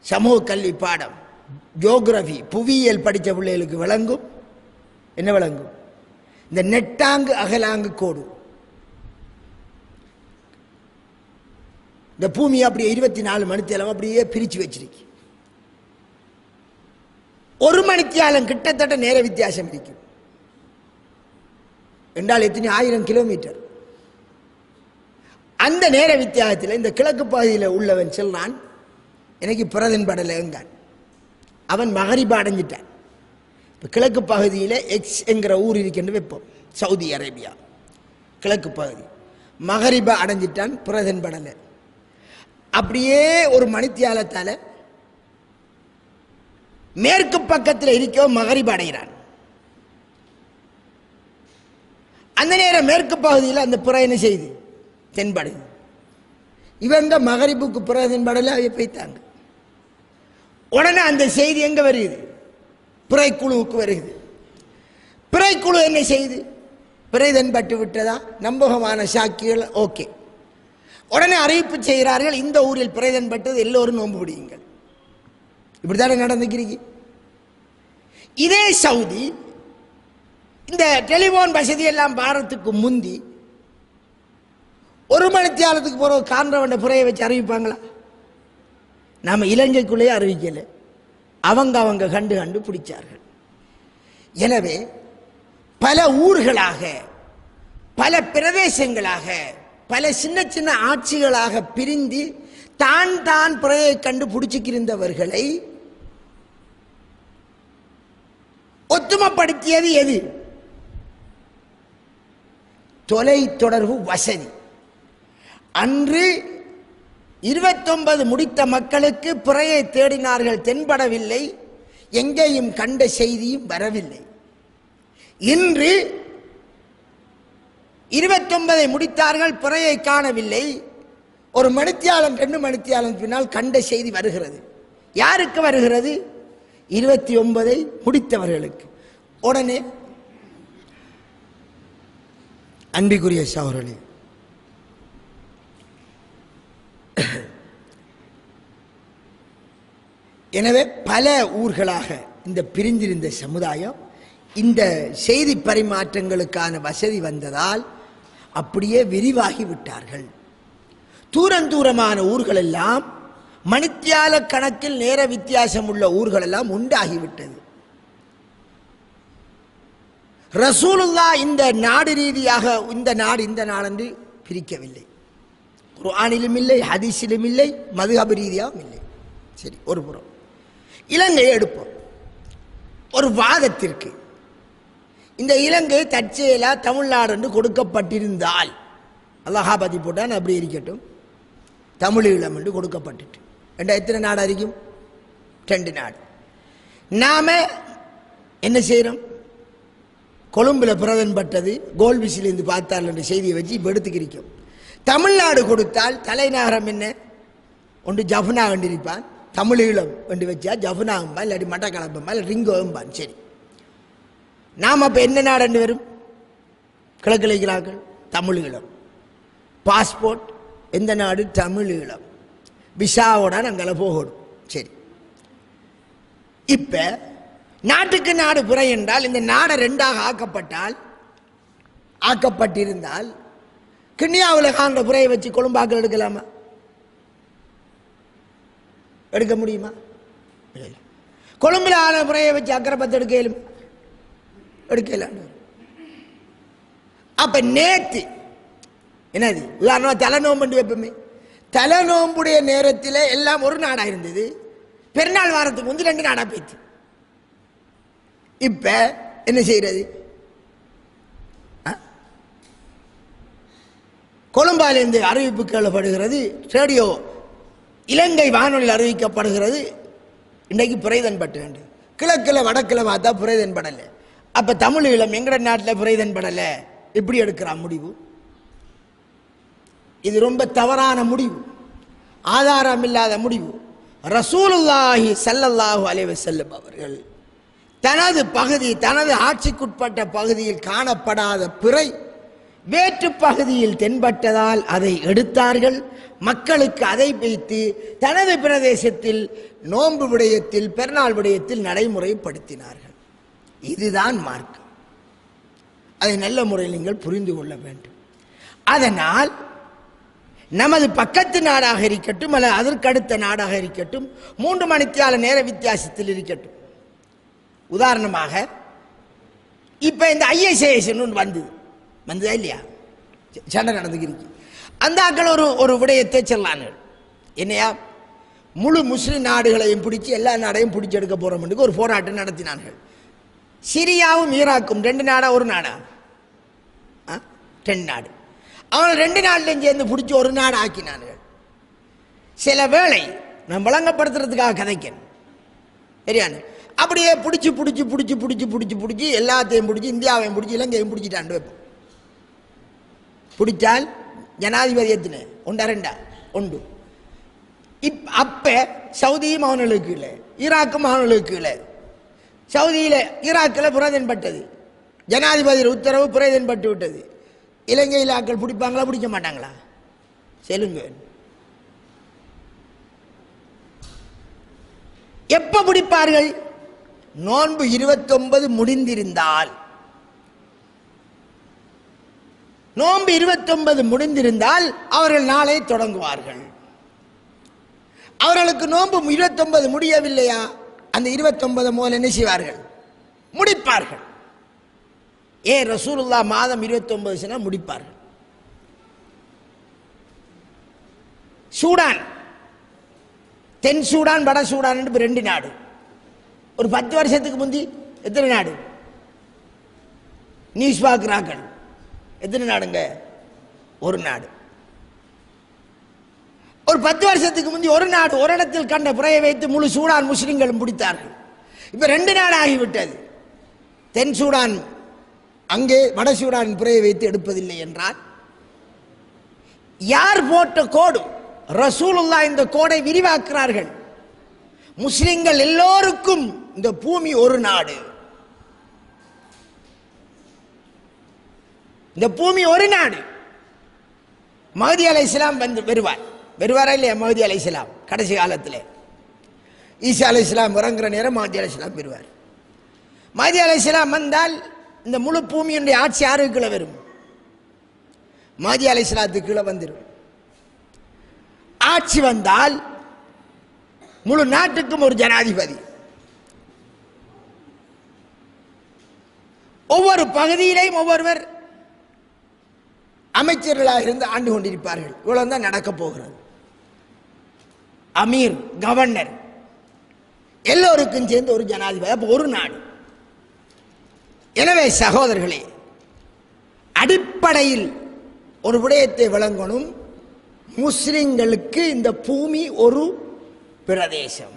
சமூக கல்வி பாடம், ஜியோகிராஃபி, புவியியல் படித்த பிள்ளைகளுக்கு விளங்கும். என்ன விளங்கும்? இந்த நெட்டாங்கு அகலாங்கு கோடு. இந்த பூமியை அப்படியே 24 மணித்தியாலம் அப்படியே பிரித்து வச்சிருக்கு. 1 மணித்தியாலம் கிட்டத்தட்ட நேர வித்தியாசம் இருக்கு என்றால் எத்தனை 1000 கிலோமீட்டர். அந்த நேர வித்தியாசத்தில் இந்த கிழக்கு பகுதியில் உள்ளவன் சொல்றான், எனக்கு பிரதன்படலை எங்கான். அவன் மகரிபா அடைஞ்சிட்டான். இப்போ கிழக்கு பகுதியில் எக்ஸ் என்கிற ஊர் இருக்கின்ற வைப்போம், சவுதி அரேபியா கிழக்கு பகுதி. மகரிபா அடைஞ்சிட்டான், பிரதன்படலை. அப்படியே 1 மணித்தியாலத்தால் மேற்கு பக்கத்தில் இருக்க மகரிபா அடைகிறான். அந்த நேரம் மேற்கு பகுதியில் அந்த புற என்ன செய்து தென்படுது. இவங்க மகரிபுக்கு புற தென்படலை அவை போய்த்தாங்க. உடனே அந்த செய்தி எங்க வருது? பிறைக்குழுவுக்கு வருகிறது. பிறைக்குழு என்ன செய்து? பிறை தென்பட்டு விட்டதா? நம்பகமான சாக்கிகள். ஓகே, உடனே அறிவிப்பு செய்கிறார்கள், இந்த ஊரில் பிறை தென்பட்டது, எல்லோரும் நோன்பு பிடியுங்கள். இப்படித்தானே நடந்துக்கிறீங்க. இதே சவுதி இந்த டெலிபோன் வசதி எல்லாம் பாரத்துக்கு முந்தி 1 மணித்தியாலத்துக்கு போகிற காண்றவண்ட புறையை வச்சு அறிவிப்பாங்களா? நாம் இலங்கைக்குள்ளேயே அறிவிக்கலை, அவங்க கண்டு பிடிச்சார்கள். எனவே பல ஊர்களாக, பல பிரதேசங்களாக, பல சின்ன சின்ன ஆட்சிகளாக பிரிந்து தான் புறையை கண்டு பிடிச்சிக்கிருந்தவர்களை ஒத்துமைப்படுத்தியது எது? தொலை தொடர்பு வசதி. அன்று 29 முடித்த மக்களுக்கு பிறையை தேடினார்கள், தென்படவில்லை, எங்கேயும் கண்ட செய்தியும் வரவில்லை. இன்று 29 முடித்தார்கள், பிறையை காணவில்லை. 1 மணித்தியாலம் 2 மணித்தியாலம் பின்னால் கண்ட செய்தி வருகிறது. யாருக்கு வருகிறது? 29 முடித்தவர்களுக்கு. உடனே அன்பிற்குரிய சகோதரர்களே, எனவே பல ஊர்களாக இந்த பிரிந்திருந்த சமுதாயம் இந்த செய்தி பரிமாற்றங்களுக்கான வசதி வந்ததால் அப்படியே விரிவாகி விட்டார்கள். தூரமான ஊர்கள் எல்லாம், மணித்தியால கணக்கில் நேர வித்தியாசம் உள்ள ஊர்கள் எல்லாம் உண்டாகிவிட்டது. ரசூலுல்லாஹ் இந்த நாடு ரீதியாக இந்த நாடு என்று பிரிக்கவில்லை. குர்ஆனிலும் இல்லை, ஹதீஸிலும் இல்லை, மதுஹப் ரீதியாகவும் இல்லை. சரி, ஒரு புறம் இலங்கையை எடுப்போம். ஒரு வாதத்திற்கு இந்த இலங்கை தற்செயலா தமிழ்நாடு என்று கொடுக்கப்பட்டிருந்தால், அல்லாஹாபதி போட்டான் அப்படி இருக்கட்டும், தமிழீழம் என்று கொடுக்கப்பட்டுட்டு எத்தனை நாடு அறிக்கும்? 2 நாடு. நாம என்ன செய்யறோம்? கொழும்புல பிரதன்பட்டது, கோல்பிசிலிருந்து பார்த்தால் என்ற செய்தியை வச்சு இப்போ எடுத்துக்கிறோம். தமிழ்நாடு கொடுத்தால் தலைநகரம் என்ன? ஒன்று ஜஃப்னா கண்டிருப்பான், தமிழீழம் என்று வச்சா ஜஃப்னாகும்பா, இல்லாட்டி மட்டக்களம்பா, இல்லை ரிங்கோம்பான். சரி, நாம் அப்போ என்ன நாடு வரும்? கிழக்கிழக்கிறார்கள் தமிழீழம். பாஸ்போர்ட் எந்த நாடு? தமிழீழம். விசாவோட நாங்கள் போகணும். சரி, இப்போ நாட்டுக்கு நாடு புறை என்றால் இந்த நாடை 2ஆக ஆக்கப்பட்டிருந்தால் கிண்ணியாவில் காண்ற புறையை வச்சு கொழும்பாக்கள் எடுக்கலாமா? எடுக்க முடியுமா? கொழும்புல ஆன புறையை வச்சு அக்கரைப்பத்து எடுக்கல. அப்ப நேத்து என்னது உதாரணமா தலைநோம்பு வைப்போமே, தலைநோம்புடைய நேரத்தில் எல்லாம் ஒரு நாடா இருந்தது. பெருநாள் வாரத்துக்கு வந்து 2 நாடா போயிடுச்சு. இப்ப என்ன செய்யறது? கொழும்பாலிருந்து அறிவிப்பு கேள்விப்படுகிறது, ரேடியோ இலங்கை வானொலியில் அறிவிக்கப்படுகிறது, இன்றைக்கு புரைதன்பட்டு வேண்டும். கிழக்கில் வடக்கில் பார்த்தா புரைதன்படலை. அப்போ தமிழ் ஈழம் எங்கட நாட்டில் புரைதன்படலை. எப்படி எடுக்கிறான் முடிவு? இது ரொம்ப தவறான முடிவு, ஆதாரம் இல்லாத முடிவு. ரசூலுல்லாஹி ஸல்லல்லாஹு அலைஹி வஸல்லம் அவர்கள் தனது பகுதி, தனது ஆட்சிக்குட்பட்ட பகுதியில் காணப்படாத பிறை வேற்று பகுதியில் தென்பட்டதால் அதை எடுத்தார்கள். மக்களுக்கு அதை வைத்து தனது பிரதேசத்தில் நோன்பு விடயத்தில், பெருநாள் விடயத்தில் நடைமுறைப்படுத்தினார்கள். இதுதான் மார்க்கம். அதை நல்ல முறையில் நீங்கள் புரிந்து கொள்ள வேண்டும். அதனால் நமது பக்கத்து நாடாக இருக்கட்டும் அல்லது அதற்கடுத்த நாடாக இருக்கட்டும், 3 மணித்தியால நேர வித்தியாசத்தில் இருக்கட்டும். உதாரணமாக இப்ப இந்த ISIS வந்ததா இல்லையா? சண்டை நடந்துருக்கு. அந்த ஆக்கள் ஒரு விடயத்தை சொல்லார்கள். என்னையா, முழு முஸ்லிம் நாடுகளையும் பிடிச்சி எல்லா நாடையும் பிடிச்சி எடுக்க போறோம் என்று ஒரு போராட்டம் நடத்தினார்கள். சிரியாவும் ஈராக்கும் 2 நாடா ஒரு நாடா? 2 நாடு. அவங்க 2 நாட்டிலையும் சேர்ந்து பிடிச்சி ஒரு நாடு ஆக்கினார்கள். சில வேளை நான் வழங்கப்படுத்துறதுக்காக கதைக்கேன் சரியான, அப்படியே பிடிச்சி பிடிச்சி பிடிச்சி பிடிச்சி பிடிச்சி பிடிச்சி எல்லாத்தையும் பிடிச்சி இந்தியாவையும் பிடிச்சி இலங்கையும் பிடிச்சிட்டாண்டு வைப்போம். பிடிச்சால் ஜனாதிபதி எத்தனை? 1 2 1. அப்ப சவுதியும் அவனுக்கு இல்லை, ஈராக்கும் அவனுக்கு இல்லை. சவுதியில் ஈராக்கில் புரதன்பட்டது, ஜனாதிபதி உத்தரவு புரதன்பட்டு விட்டது. இலங்கையில் ஆக்கள் பிடிப்பாங்களா பிடிக்க மாட்டாங்களா? சொல்லுங்க. எப்ப பிடிப்பார்கள்? நோன்பு 29 முடிந்திருந்தால். நோன்பு 29 முடிந்திருந்தால் அவர்கள் நாளை தொடங்குவார்கள். அவர்களுக்கு நோன்பு 29 முடியவில்லையா? அந்த 29 முதல் என்ன செய்வார்கள்? முடிப்பார்கள். ரசூலுல்லாஹ் மாதம் 29 முடிப்பார்கள். சூடான், தென் சூடான் வட சூடான் என்று 2 நாடு. ஒரு 10 வருஷத்துக்கு முந்தி எத்தனை நாடு? நியூஸ் பார்க்கிறார்கள். எத்தனை நாடுங்க? ஒரு நாடு. ஒரு 10 வருஷத்துக்கு முந்தி ஒரு நாடு ஒரு இடத்தில் கண்ட புறையை வைத்து முழு சூடான் முஸ்லிம்களும் பிடித்தார்கள். இப்ப 2 நாடு ஆகிவிட்டது. தென் சூடான் அங்கே, வட சூடான் புறையை வைத்து எடுப்பதில்லை என்றால் யார் போட்ட கோடு? ரசூலுல்லாஹ் இந்த கோடை விரிவாக்குறார்கள். முஸ்லிம்கள் எல்லோருக்கும் இந்த பூமி ஒரு நாடு, இந்த பூமி ஒரு நாடு. மஹ்தி அலைஹிஸ்ஸலாம் வருவாரா இல்லையா? மஹ்தி அலைஹிஸ்ஸலாம் கடைசி காலத்தில் ஈசா அலைஹிஸ்ஸலாம் இறங்குற நேரம் மஹ்தி அலைஹிஸ்ஸலாம் வருவார். மஹ்தி அலைஹிஸ்ஸலாம் வந்தால் இந்த முழு பூமியுடைய ஆட்சி யாருக்கு கீழே வரும்? மஹ்தி அலைஹிஸ்ஸலாத்துக்கு கீழே வந்துடும். ஆட்சி வந்தால் முழு நாட்டுக்கும் ஒரு ஜனாதிபதி, ஒவ்வொரு பகுதியிலையும் ஒவ்வொருவர் அமைச்சர்களாக இருந்து ஆண்டு கொண்டிருப்பார்கள். இவ்வளவுதான் நடக்க போகிறது. அமீர், கவர்னர் எல்லோருக்கும் சேர்ந்து ஒரு ஜனாதிபதி, அப்போ ஒரு நாடு. எனவே சகோதரர்களே, அடிப்படையில் ஒரு விடயத்தை வழங்கணும். முஸ்லிம்களுக்கு இந்த பூமி ஒரு பிரதேசம்.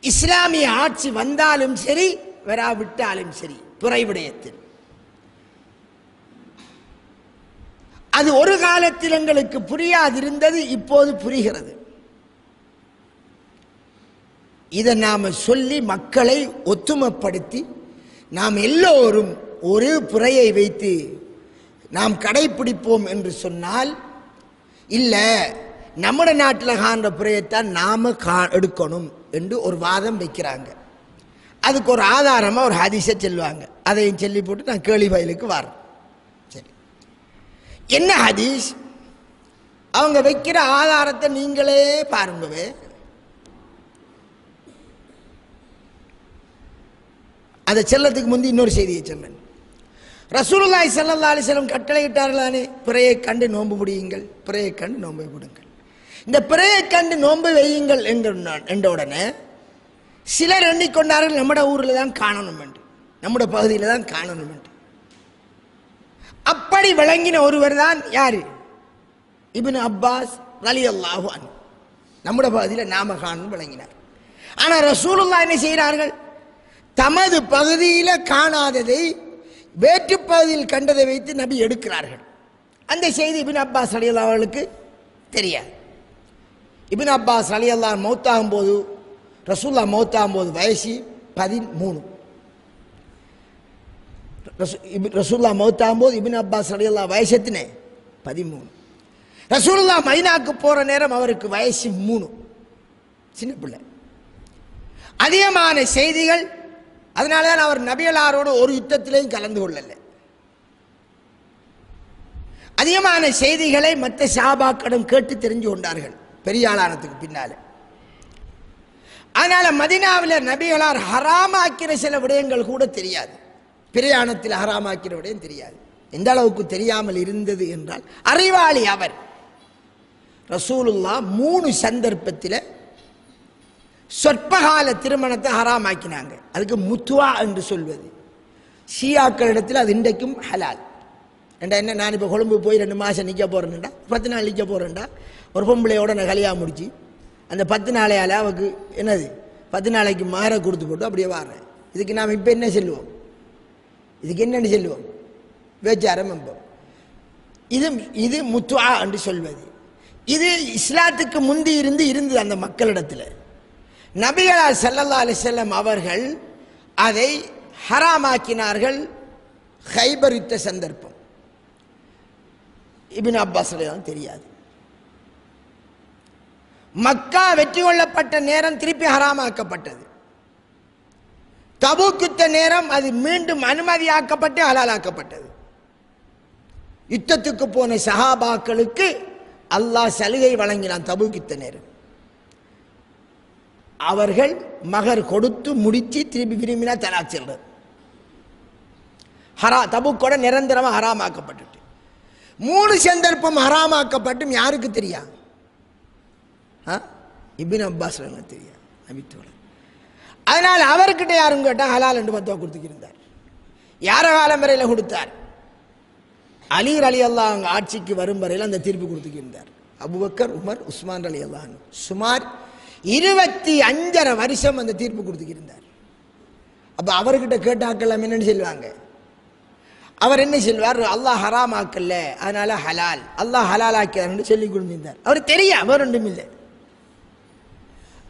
இஸ்லாமிய ஆட்சி வந்தாலும் சரி வராவிட்டாலும் சரி, துறை விடயத்தில் அது ஒரு காலத்தில் எங்களுக்கு புரியாதிருந்தது, இப்போது புரிகிறது. இதை நாம சொல்லி மக்களை ஒத்துமைப்படுத்தி நாம் எல்லோரும் ஒரு புறையை வைத்து நாம் கடைபிடிப்போம் என்று சொன்னால், இல்லை நம்முடைய நாட்டில் காண்ற புறையைத்தான் நாம எடுக்கணும் என்று ஒரு வாதம் வைக்கிறாங்க. அதுக்கு ஒரு ஆதாரமாக ஒரு ஹதீஸை சொல்லுவாங்க. அதையும் சொல்லி போட்டு நான் கேள்வி வயலுக்கு வரேன். சரி, என்ன ஹதீஸ்? அவங்க வைக்கிற ஆதாரத்தை நீங்களே பாருங்கவே. அதை செல்லத்துக்கு முந்தி இன்னொரு செய்தியை சொன்னேன். ரசூலுல்லாஹி ஸல்லல்லாஹு அலைஹி வஸல்லம் கட்டளையிட்டார்களானே, பிறையை கண்டு நோன்பு முடியுங்கள், பிறையை கண்டு நோன்பை விடுங்கள். இந்த பிறையை கண்டு நோன்பு வையுங்கள் என்ற உடனே சிலர் எண்ணிக்கொண்டார்கள் நம்முடைய ஊரில் தான் காணணும் என்று, நம்முடைய பகுதியில் தான் காணணும் என்று. அப்படி விளங்கின ஒருவர் தான் யாரு? இப்னு அப்பாஸ் ரலியல்லாஹு அன்ஹு. நம்முடைய பகுதியில் நாம காணணும் விளங்கினார். ஆனால் ரசூலுல்லாஹ் என்ன செய்கிறார்கள்? தமது பகுதியில் காணாததை வேற்று பகுதியில் கண்டதை வைத்து நபி எடுக்கிறார்கள். அந்த செய்தி இப்னு அப்பாஸ் ரலியல்லாஹு அவர்களுக்கு தெரியாது. இப்னு அப்பாஸ் ரலியல்லாஹு மௌத்தாகும் போது, ரசூலுல்லாஹ் மௌத்தாகும் போது வயசு 13. ரசூலுல்லாஹ் மௌத்தாகும் போது இப்னு அப்பாஸ் ரலியல்லாஹு வயசு எத்தனை? 13. ரசூலுல்லாஹ் மதீனாவுக்கு போற நேரம் அவருக்கு வயசு 3, சின்ன பிள்ளை. அதிகமான செய்திகள், அதனால தான் அவர் நபிகளாரோடு ஒரு யுத்தத்திலையும் கலந்து கொள்ளல. அதிகமான செய்திகளை மற்ற சஹாபாக்களும் கேட்டு தெரிஞ்சு கொண்டார்கள் பெரிய ஆளானதுக்கு பின்னால. அதனால மதீனாவில் நபிகளார் ஹராமாக்கிற சில விடயங்கள் கூட தெரியாது. பிரயாணத்தில் ஹராமாக்கிற விடயம் தெரியாது. எந்த அளவுக்கு தெரியாமல் இருந்தது என்றால், அறிவாளி அவர். ரசூலுல்லாஹ் 3 சந்தர்ப்பத்தில் சொற்பகால திருமணத்தை ஹராமாக்கினாங்க. அதுக்கு முத்துவா என்று சொல்வது. ஷியாக்கள் இடத்தில் அது இன்றைக்கும் ஹலால். என்ன, நான் இப்போ கொழும்பு போய் 2 மாதம் நிற்க போகிறேன்டா, 10 நாள் நிற்க போகிறேன்டா, ஒரு பொம்பளையோட நான் கல்யாணம் முடிச்சு அந்த 10 நாளையால் அவருக்கு என்னது 10 நாளைக்கு மாற கொடுத்து போட்டு அப்படியே வாடுறேன். இதுக்கு நாம் இப்போ என்ன சொல்லுவோம்? இதுக்கு என்னென்னு சொல்லுவோம்? வேச்சாரம் என்போம். இது முத்துவா என்று சொல்வது. இது இஸ்லாத்துக்கு முந்தி இருந்தது அந்த மக்களிடத்தில். நபிகளார் ஸல்லல்லாஹு அலைஹி வஸல்லம் அவர்கள் அதை ஹராமாக்கினார்கள். கைபர் யுத்த சந்தர்ப்பம். இப்னு அப்பாஸ் தெரியாது. மக்கா வெற்றி கொள்ளப்பட்ட நேரம் திருப்பி ஹராமாக்கப்பட்டது. தபூக் யுத்த நேரம் அது மீண்டும் அனுமதியாக்கப்பட்டு ஹலாலாக்கப்பட்டது. யுத்தத்துக்கு போன சஹாபாக்களுக்கு அல்லாஹ் சலுகை வழங்கினான். தபூக் யுத்த நேரம் அவர்கள் மகர் கொடுத்து முடிச்சு திருப்பி விரும்பினா தலாக் செல்றது. தபூக்கோட நிரந்தரமாக ஹராமாக்கப்பட்டு 3 சந்தர்ப்பம் ஹராமாக்கப்பட்டும் யாருக்கு தெரியா? இப்னு அப்பாஸ் தெரியா நபித்தோட. அதனால் அவர்கிட்ட யாரும் கேட்டால் ஹலால் என்று பத்துவா கொடுத்துக்கிருந்தார். யார காலம் வரையில் கொடுத்தார்? அலி ரலியல்லாஹு அன்ஹு ஆட்சிக்கு வரும் வரையில் அந்த தீர்ப்பு கொடுத்துக்கிருந்தார். அபூபக்கர், உமர், உஸ்மான் ரலியல்லாஹு அன்ஹு சுமார் 25 வருஷம் அந்த தீர்ப்பு கொடுத்துக்கிருந்தார். அப்போ அவர்கிட்ட கேட்டாக்கலாம் என்னன்னு சொல்லுவாங்க? அவர் என்ன சொல்வார்? அல்லாஹ் ஹராமாக்கல்ல, அதனால ஹலால், அல்லாஹ் ஹலால் ஆக்கிறார்னு சொல்லி கொடுத்திருந்தார். அவர் தெரியும், அவர் ஒன்றும் இல்லை.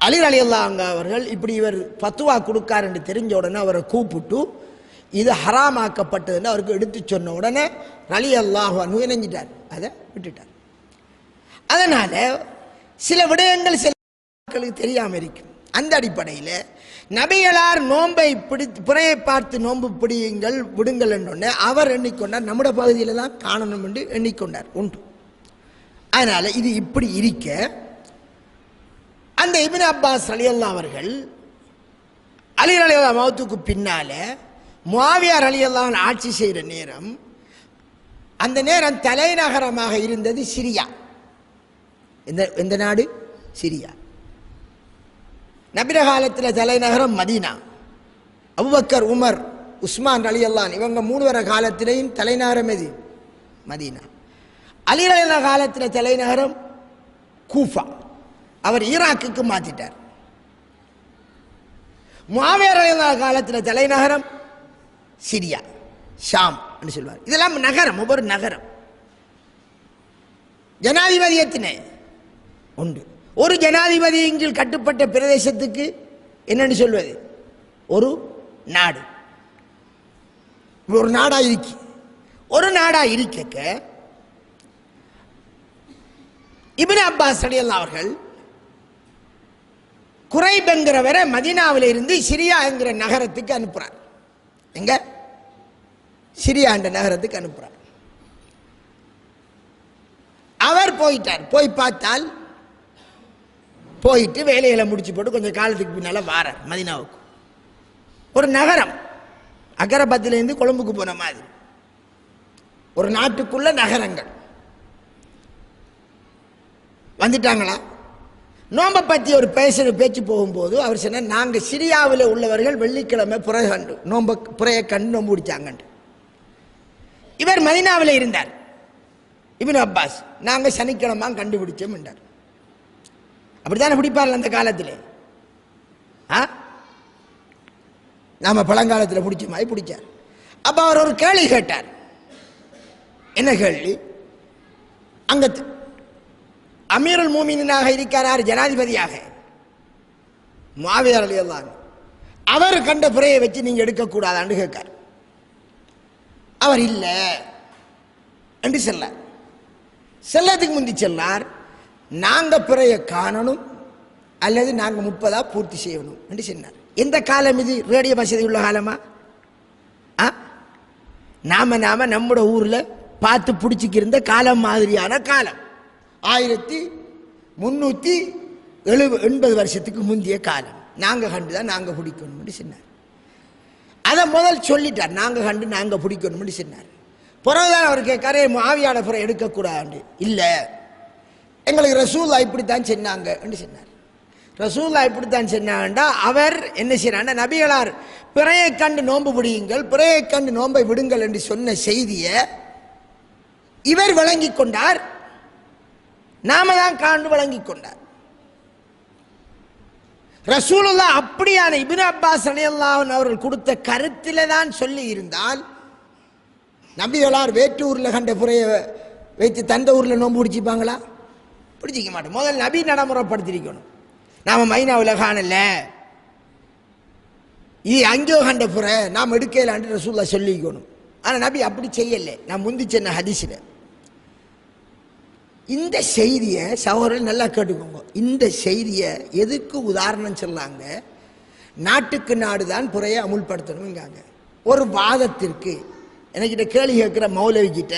அலி ரலியல்லாஹு அன்ஹு அவர்கள் இப்படி இவர் ஃபத்வா கொடுக்கார் என்று தெரிஞ்ச உடனே அவரை கூப்பிட்டு இது ஹராமாக்கப்பட்டதுன்னு அவருக்கு எடுத்து சொன்ன உடனே ரலியல்லாஹு அன்ஹு இணைஞ்சிட்டார், அதை விட்டுட்டார். அதனால சில விடயங்கள் சில மக்களுக்கு தெரியாமல் இருக்கும். அந்த அடிப்படையில் நபிகளார் நோன்பை பிறையை பார்த்து நோன்பு பிடியுங்கள் விடுங்கள் என்றொன்னே அவர் எண்ணிக்கொண்டார் நம்முடைய பகுதியில் தான் காணணும் என்று எண்ணிக்கொண்டார் உண்டு. அதனால இது இப்படி இருக்க அந்த இப்னு அப்பாஸ் ரலியல்லாஹு அவர்கள் அலி ரலியல்லாஹு மௌத்துக்கு பின்னால முஆவியா ரலியல்லாஹு ஆட்சி செய்கிற நேரம், அந்த நேரம் தலைநகரமாக இருந்தது சிரியா. எந்த நாடு? சிரியா. நபிர காலத்தில் தலைநகரம் மதீனா. அபூபக்கர், உமர், உஸ்மான் ரலியல்லாஹு அன்ஹு இவங்க 3 பேர் காலத்திலேயும் தலைநகரம் எது? மதீனா. அலி ரலியல்லாஹு காலத்தில் தலைநகரம் கூஃபா. அவர் ஈராக்குக்கு மாற்றிட்டார். முஆவியா ரலியல்லாஹு காலத்தில் தலைநகரம் சிரியா, ஷாம் என்று சொல்வார். இதெல்லாம் நகரம், ஒவ்வொரு நகரம். ஜனாதிபதி எத்தனை உண்டு? ஒரு ஜனாதிபதியின் கீழ் கட்டுப்பட்ட பிரதேசத்துக்கு என்னன்னு சொல்வது? ஒரு நாடு. ஒரு நாடா இருக்கு. ஒரு நாடா இருக்க இப்னு அப்பாஸ் ரலியல்லாஹு அவர்கள் குரைப் என்கிறவரை மதீனாவில் இருந்து சிரியா என்கிற நகரத்துக்கு அனுப்புறார். எங்க? சிரியா என்ற நகரத்துக்கு அனுப்புறார். அவர் போயிட்டார். போய் பார்த்தால் போயிட்டு வேலைகளை முடிச்சு போட்டு கொஞ்சம் காலத்துக்கு பின்னால் வாரார் மதீனாவுக்கு. ஒரு நகரம், அகரபத்திலேருந்து கொழும்புக்கு போன மாதிரி ஒரு நாட்டுக்குள்ள நகரங்கள். வந்துட்டாங்களா? நோம்பை பற்றி ஒரு பேச்சு போகும்போது அவர் சொன்னார், நாங்கள் சிரியாவில் உள்ளவர்கள் வெள்ளிக்கிழமை புறையை கண்டு நோம்பு பிடிச்சாங்கன்று. இவர் மதீனாவில் இருந்தார். இப்னு அப்பாஸ், நாங்கள் சனிக்கிழமை கண்டுபிடிச்சோம் என்றார். அப்படித்தானே பிடிப்பார்கள் அந்த காலத்தில். நாம பழங்காலத்தில் பிடிச்ச மாதிரி பிடிச்சார். அப்போ அவர் ஒரு கேள்வி கேட்டார். என்ன கேள்வி? அங்க அமீருல் மூமினாக இருக்கிறார், ஜனாதிபதியாக முஆவியா ரலியல்லாஹு அன்ஹு. அவர் கண்ட புறையை வச்சு நீங்க எடுக்கக்கூடாதான்னு கேட்கார். அவர் இல்லை என்று சொல்லார். செல்லத்துக்கு முந்தி சொன்னார், நாங்க பிறையை காணணும் அல்லது நாங்க 30 பூர்த்தி செய்யணும் என்று சொன்னார். எந்த காலம் இது? ரேடியோ வசதி உள்ள காலமா? நாம நம்முடைய ஊர்ல பார்த்து பிடிச்சிக்கிருந்த காலம் மாதிரியான காலம். 1380 வருஷத்துக்கு முந்தைய காலம். நாங்க கண்டுதான் நாங்க பிடிக்கணும் சொன்னார். அதை முதல் சொல்லிட்டார், நாங்க கண்டு நாங்க பிடிக்கணும் சொன்னார். பிறகுதான் அவர் கேட்காரே, முஆவியாட புறம் எடுக்கக்கூடாது. இல்லை, எங்களுக்கு ரசூலுல்லாஹ் இப்படித்தான் சொன்னாங்க என்று சொன்னார். ரசூலுல்லாஹ் இப்படித்தான் சொன்னாங்கண்டா அவர் என்ன செய்யறாங்க? நபிகளார் பிறையை கண்டு நோன்பு பிடியுங்கள், பிறையை கண்டு நோன்பை விடுங்கள் என்று சொன்ன செய்தியை இவர் வழங்கி கொண்டார், நாம தான் காண்டு வழங்கி கொண்டார். ரசூலுல்லாஹ் அப்படியான இப்னு அப்பாஸ் ரலியல்லாஹு அன்ஹு அவர்கள் கொடுத்த கருத்தில தான் சொல்லி இருந்தால், நபிகளார் வேற்றூர்ல கண்ட புறையை வைத்து தந்த ஊர்ல நோன்பு பிடிச்சிப்பாங்களா? பிடிச்சிக்க மாட்டோம். முதல் நபி நடைமுறைப்படுத்திருக்கணும். நாம மைனாவில் காணல, இது அங்கோ கண்ட புறை நாம் எடுக்கலான்னு ரசூலுல்லாஹ் சொல்லிக்கணும். ஆனால் நபி அப்படி செய்யலை. நான் முந்தி சொன்ன ஹதீஸ்ல இந்த செய்தியை சகோதரர்கள் நல்லா கேட்டுக்கோங்க. இந்த செய்தியை எதுக்கு உதாரணம் சொல்லாங்க? நாட்டுக்கு நாடு தான் புறையை அமுல்படுத்தணுங்காங்க. ஒரு வாதத்திற்கு எனக்கிட்ட கேள்வி கேட்கிற மௌலவி கிட்ட,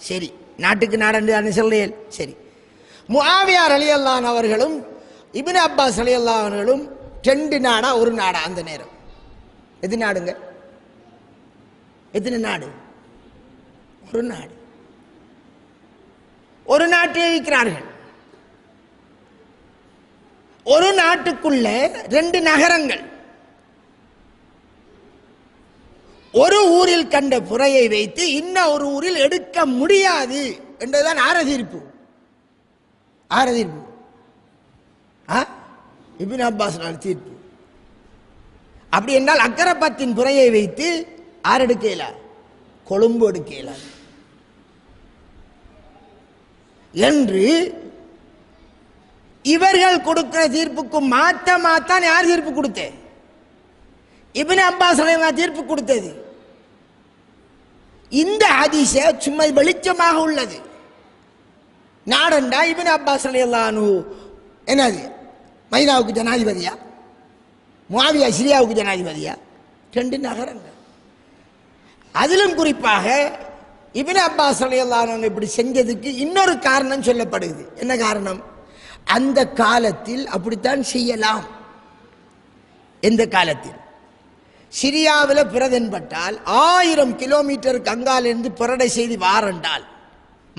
சரி நாட்டுக்கு நாடு சொல்லேன், சரி முஆவியா ரலியல்லாஹு அன்ஹு அவர்களும் இப்னு அப்பாஸ் ரலியல்லாஹு அன்ஹுவும் 2 நாடா ஒரு நாடா? அந்த நேரம் எது நாடுங்க? எத்தனை நாடு? ஒரு நாடு. ஒரு நாட்டை இருக்கிறார்கள். ஒரு நாட்டுக்குள்ள 2 நகரங்கள். ஒரு ஊரில் கண்ட புறையை வைத்து இன்னொரு ஊரில் எடுக்க முடியாது என்றுதான் ஆரதீர்ப்பு. இப்னு அப்பாஸ் தீர்ப்பு. அப்படி என்றால் அக்கரப்பத்தின் புறையை வைத்து ஆறு எடுக்கல, கொழும்பு எடுக்கல என்று இவர்கள் கொடுக்கிற தீர்ப்புக்கு மாத்தான் யார் தீர்ப்பு கொடுத்தே? இப்னு அப்பாஸ் தீர்ப்பு கொடுத்தது. இந்த ஹதீஸ சும்மா வெளிச்சமாக உள்ளது. நாடண்டா இப்னு அப்பாஸ் ரலியல்லாஹு அன்ஹு என்னது மதீனாவுக்கு ஜனாதிபதியா, முஆவியா சிரியாவுக்கு ஜனாதிபதியா? 2 நகரங்கள். அதிலும் குறிப்பாக இப்னு அப்பாஸ் ரலியல்லாஹு அன்ஹு இப்படி செஞ்சதுக்கு இன்னொரு காரணம் சொல்லப்படுது. என்ன காரணம்? அந்த காலத்தில் அப்படித்தான் செய்யலாம். எந்த காலத்தில்? சிரியாவில் பிறதென்பட்டால் 1000 கிலோமீட்டர் கங்காலிருந்து புரடை செய்தி வாரண்டால்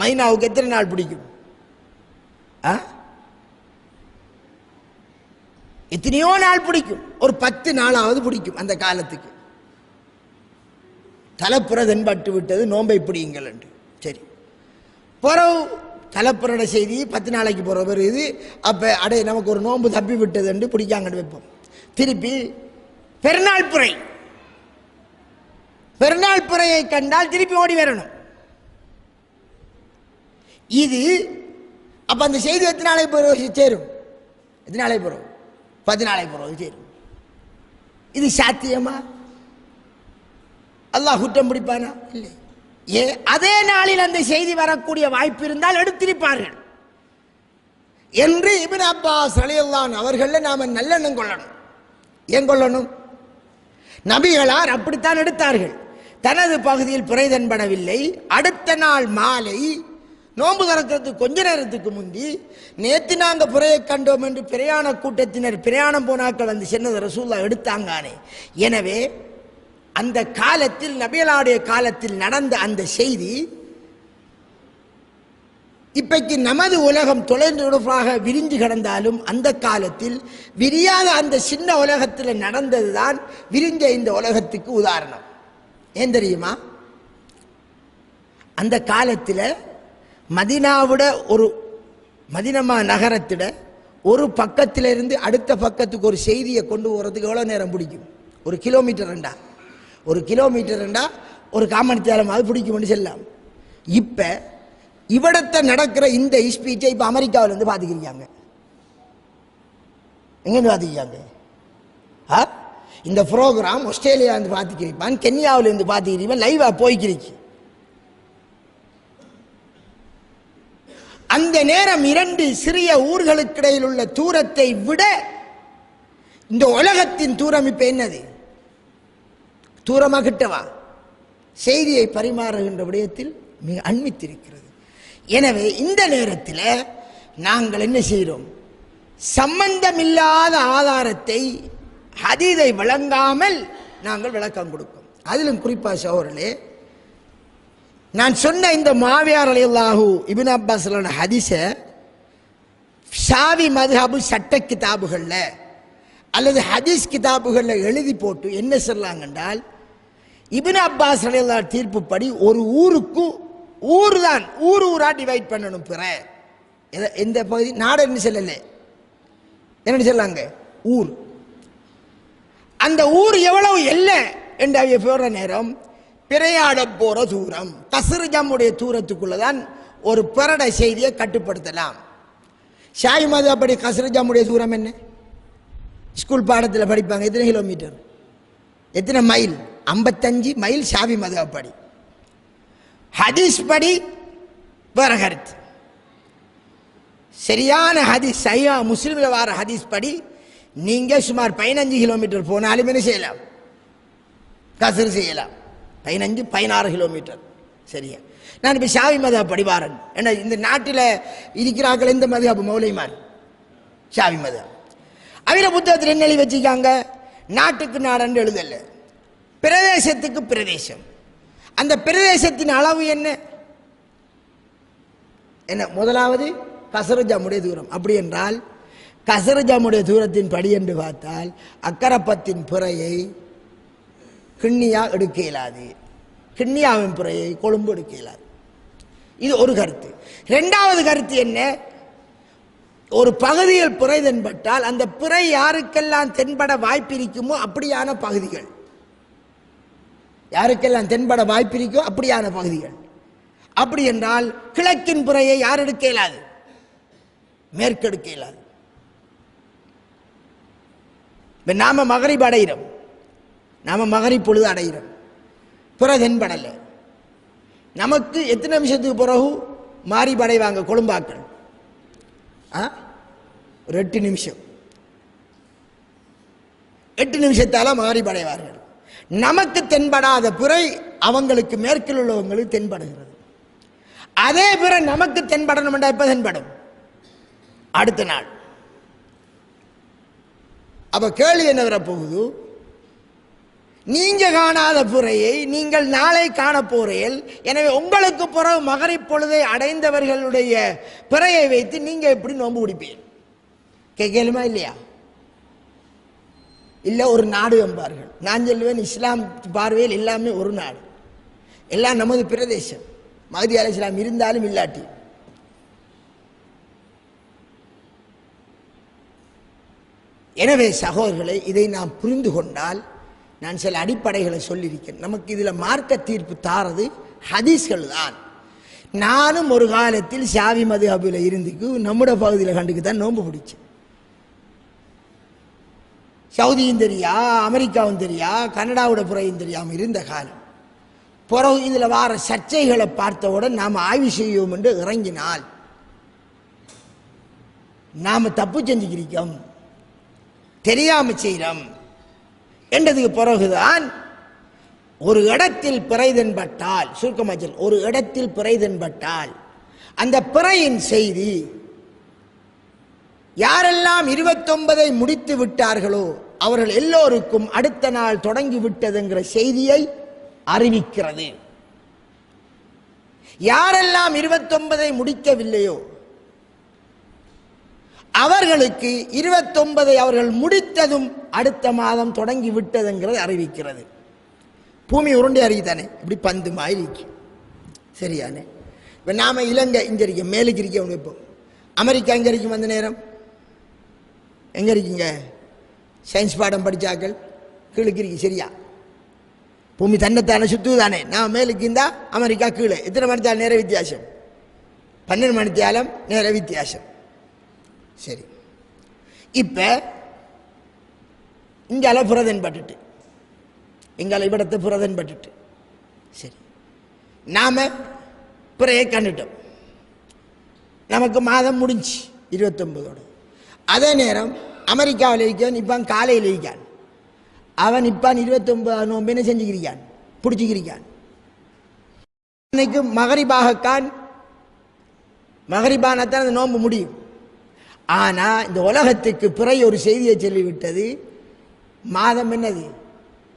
மைனாவுக்கு எத்தனை நாள் பிடிக்கும்? எத்தனையோ நாள் பிடிக்கும். ஒரு 10 நாளாவது பிடிக்கும். அந்த காலத்துக்கு தலைப்புறதென்பட்டு விட்டது, நோன்பை பிடியுங்கள் என்று. சரி, பிறகு தலைப்புறட செய்தி 10 நாளைக்கு போகிற வருது. அப்போ நமக்கு ஒரு நோன்பு தப்பி விட்டது என்று பிடிக்காங்கன்னு வைப்போம். திருப்பி பெருநாள் புறையை கண்டால் திருப்பி ஓடி வரணும். இது அப்ப அந்த செய்தி எத்தனை நாளை பிறகு சேரும்? எத்தனை நாளை பிறகு? 10 நாளை பிறகு சேரும். இது சாத்தியமா? அல்லாஹ் குற்றம் பிடிப்பானா? இல்லை. அதே நாளில் அந்த செய்தி வரக்கூடிய வாய்ப்பு இருந்தால் எடுத்திருப்பார்கள் என்று இப்னு அப்பாஸ் ரலியல்லாஹு அன்ஹு அவர்கள நாம நல்லெண்ணம் கொள்ளணும். ஏன் கொள்ளணும்? நபிகளார் அப்படித்தான் எடுத்தார்கள். தனது பகுதியில் பிறை தென்படவில்லை, அடுத்த நாள் மாலை நோன்பு திறக்கிறதுக்கு கொஞ்ச நேரத்துக்கு முந்தி, நேற்று நாங்கள் புறையை கண்டோம் என்று பிரயாண கூட்டத்தினர் பிரயாணம் போனாக்கள் வந்து சென்னது ரசூலுல்லாஹ் எடுத்தாங்கானே. எனவே அந்த காலத்தில் நபிகளாருடைய காலத்தில் நடந்த அந்த செய்தி இப்பைக்கு நமது உலகம் தொலைநோக்காக விரிஞ்சு கிடந்தாலும் அந்த காலத்தில் விரியாத அந்த சின்ன உலகத்தில் நடந்ததுதான் விரிஞ்ச இந்த உலகத்துக்கு உதாரணம். ஏன் தெரியுமா? அந்த காலத்தில் மதீனாவோட ஒரு மதீனா நகரத்திட ஒரு பக்கத்திலிருந்து அடுத்த பக்கத்துக்கு ஒரு செய்தியை கொண்டு போகிறதுக்கு எவ்வளோ நேரம் பிடிக்கும்? ஒரு கிலோமீட்டர்ண்டா ஒரு காமணித்தாலம் அது பிடிக்கும்னு சொல்லலாம். இப்போ இவிடத்தை நடக்கிற இந்த ஸ்பீச்சை இப்போ அமெரிக்காவிலேருந்து பார்த்துக்கிறீங்க. எங்கேருந்து பார்த்துக்கிறாங்க? இந்த ப்ரோக்ராம் ஆஸ்திரேலியாவிலேருந்து பார்த்துக்கிறீப்பான், கென்யாவிலேருந்து பார்த்துக்கிறீப்பான், லைவாக போய்க்கிறீங்க. அந்த நேரம் 2 சிறிய ஊர்களுக்கிடையில் உள்ள தூரத்தை விட இந்த உலகத்தின் தூரம் இப்ப என்னது? தூரமா கிட்டவா? செய்தியை பரிமாறுகின்ற விடயத்தில் மிக அண்மித்திருக்கிறது. எனவே இந்த நேரத்தில் நாங்கள் என்ன செய்கிறோம்? சம்பந்தமில்லாத ஆதாரத்தை ஹதீதை வழங்காமல் நாங்கள் விளக்கம் கொடுப்போம். அதிலும் குறிப்பாக சகோதரர்களே, நான் சொன்ன இந்த மாவியார் ரலியல்லாஹு இப்னு அப்பாஸ் ஹதீஸை ஷாவி மதுஹபு சட்ட கிதாபுகளில் அல்லது ஹதீஸ் கிதாபுகளில் எழுதி போட்டு என்ன சொல்லலாங்க என்றால், இப்னு அப்பாஸ் ரலியல்லாஹு தீர்ப்புப்படி ஒரு ஊருக்கு ஊரா டிவைட் பண்ணணும். பிற எந்த பகுதி நாடுன்னு சொல்லலை, என்னன்னு சொல்லாங்க? ஊர். அந்த ஊர் எவ்வளவு எல்லை என்று போற நேரம் பிரயாண போற தூரம் கஸ்ரஜமுடைய தூரத்துக்குள்ளதான் ஒரு பிறட செய்தியை கட்டுப்படுத்தலாம். ஷாயி மதுஹபடி கஸ்ரஜமுடைய தூரம் என்ன? ஸ்கூல் பாடத்தில் படிப்பாங்க. எத்தனை கிலோமீட்டர், எத்தனை மைல்? 55 மைல் ஷாஃபி மதுஹபடி. ஹதீஸ் படி வேற கருத்து. சரியான ஹதீஸ் சஹீஹ் முஸ்லிம்ல வர ஹதீஸ் படி நீங்க சுமார் 15 கிலோமீட்டர் போனாலும் என்ன செய்யலாம்? கஸ்ர் செய்யலாம். 15-16 கிலோமீட்டர். சரியா? நான் இப்போ ஷாஃபி மதுஹபடி வாரன். ஏன்னா இந்த நாட்டில் இருக்கிறார்கள் இந்த மதுஹப் மௌலைமார் ஷாஃபி மதுஹப். அவர புத்தகத்தில் என்ன எழுதி வச்சுக்காங்க? நாட்டுக்கு நாடு எழுதல, பிரதேசத்துக்கு பிரதேசம். அந்த பிரதேசத்தின் அளவு என்ன? முதலாவது கஸ்ரஜமுடைய தூரம். அப்படி என்றால் கஸ்ரஜமுடைய தூரத்தின் படி என்று பார்த்தால் அக்கரப்பத்தின் பிறையை கிண்ணியா எடுக்க இயலாது, கிண்ணியாவின் பிறையை கொழும்பு எடுக்க இயலாது. இது ஒரு கருத்து. 2வது கருத்து என்ன? ஒரு பகுதியில் பிறை தென்பட்டால் அந்த பிறை யாருக்கெல்லாம் தென்பட வாய்ப்பிருக்குமோ அப்படியான பகுதிகள், யாருக்கெல்லாம் தென்பட வாய்ப்பிருக்கோ அப்படியான பகுதிகள். அப்படி என்றால் கிழக்கின் பிறையை யார் எடுக்க இயலாது? மேற்கு எடுக்க இயலாது. நாம மகரிப் அடைகிறோம், நாம மகரிப் பொழுது அடைகிறோம், பிறை தென்படல. நமக்கு எத்தனை நிமிஷத்துக்கு பிறகு மாறி படைவாங்க கொழும்பாக்கள்? ஒரு 8 நிமிஷம், 8 நிமிஷத்தால மாறி படைவார்கள். நமக்கு தென்படாத பிறை அவங்களுக்கு மேற்கில் உள்ளவங்களுக்கு தென்படுகிறது. அதே பிறை நமக்கு தென்படணும் என்றால் எப்ப தென்படும்? அடுத்த நாள். அப்ப கேள்வி என்ன வரப்போகுது? நீங்க காணாத பிறையை நீங்கள் நாளை காண போறீர்கள். எனவே உங்களுக்கு பிறகு மகரிப் பொழுதை அடைந்தவர்களுடைய பிறையை வைத்து நீங்க எப்படி நோன்பு பிடிப்பீர்கள்? கேட்கலுமா இல்லையா? இல்ல ஒரு நாடு என்பார்கள். நான் சொல்லுவேன், இஸ்லாம் பார்வையில் எல்லாமே ஒரு நாடு, எல்லாம் நமது பிரதேசம். மஹ்தி அலைஹிஸ்ஸலாம் இருந்தாலும் இல்லாட்டி. எனவே சகோதரர்களை, இதை நாம் புரிந்து கொண்டால், நான் சில அடிப்படைகளை சொல்லியிருக்கேன். நமக்கு இதில் மார்க்க தீர்ப்பு தாரது ஹதீஸ்கள் தான். நானும் ஒரு காலத்தில் ஷாஃபி மதுஹபில் இருந்துக்கு நம்முடைய பகுதியில் கண்டுக்கு தான் நோன்பு பிடிச்சேன். சவுதியும் தெரியா, அமெரிக்காவும் தெரியா, கனடாவோட புறையும் தெரியாமல் இருந்த காலம். பிறகு இதில் வார சர்ச்சைகளை பார்த்தவுடன் நாம் ஆய்வு செய்வோம் என்று இறங்கினால் நாம் தப்பு செஞ்சுக்கிறோம், தெரியாம செய்கிறோம் என்றதுக்கு பிறகுதான் ஒரு இடத்தில் பிறை தென்பட்டால், சுருக்கமாக ஒரு இடத்தில் பிறை தென்பட்டால் அந்த பிறையின் செய்தி யாரெல்லாம் 29 முடித்து விட்டார்களோ அவர்கள் எல்லோருக்கும் அடுத்த நாள் தொடங்கி விட்டதுங்கிற செய்தியை அறிவிக்கிறது. யாரெல்லாம் 29 முடிக்கவில்லையோ அவர்களுக்கு 29 அவர்கள் முடித்ததும் அடுத்த மாதம் தொடங்கி விட்டதுங்கிறது அறிவிக்கிறது. பூமி உருண்டை அறிவித்தானே, இப்படி பந்து மாதிரி சரியானே. இப்போ நாம இலங்கை இங்கே இருக்க மேலுக்கு இருக்க வைப்போம். அமெரிக்கா எங்கே இருக்கும்? அந்த நேரம் எங்கே இருக்கீங்க? சயின்ஸ் பாடம் படித்தாக்கள் கீழுக்கு இருக்கு. சரியா? பூமி தன்னைத்தானே சுற்றுதானே. நான் மேலுக்கு இருந்தா அமெரிக்கா கீழே. எத்தனை மணித்தாலும் நேர வித்தியாசம்? 12 மணித்தாலும் நேர வித்தியாசம். சரி, இப்போ இங்கால புரதன் பட்டுட்டு எங்கால இவிடத்தை புரதன் பட்டுட்டு சரி, நாம பிறையை கண்டுட்டோம். நமக்கு மாதம் முடிஞ்சு 29ஓட. அதே நேரம் அமெரிக்காவில் இருக்கான், இப்பான் காலையில் இருக்கான். அவன் இப்பான் 29 நோம்பு என்ன செஞ்சுக்கிறான்? பிடிச்சிக்கிறான். இன்னைக்கு மகரிபாகக்கான், மகரிபானத்தான் அந்த நோம்பு முடியும். ஆனால் இந்த உலகத்துக்கு பிறை ஒரு செய்தியை சொல்லிவிட்டது, மாதம் என்னது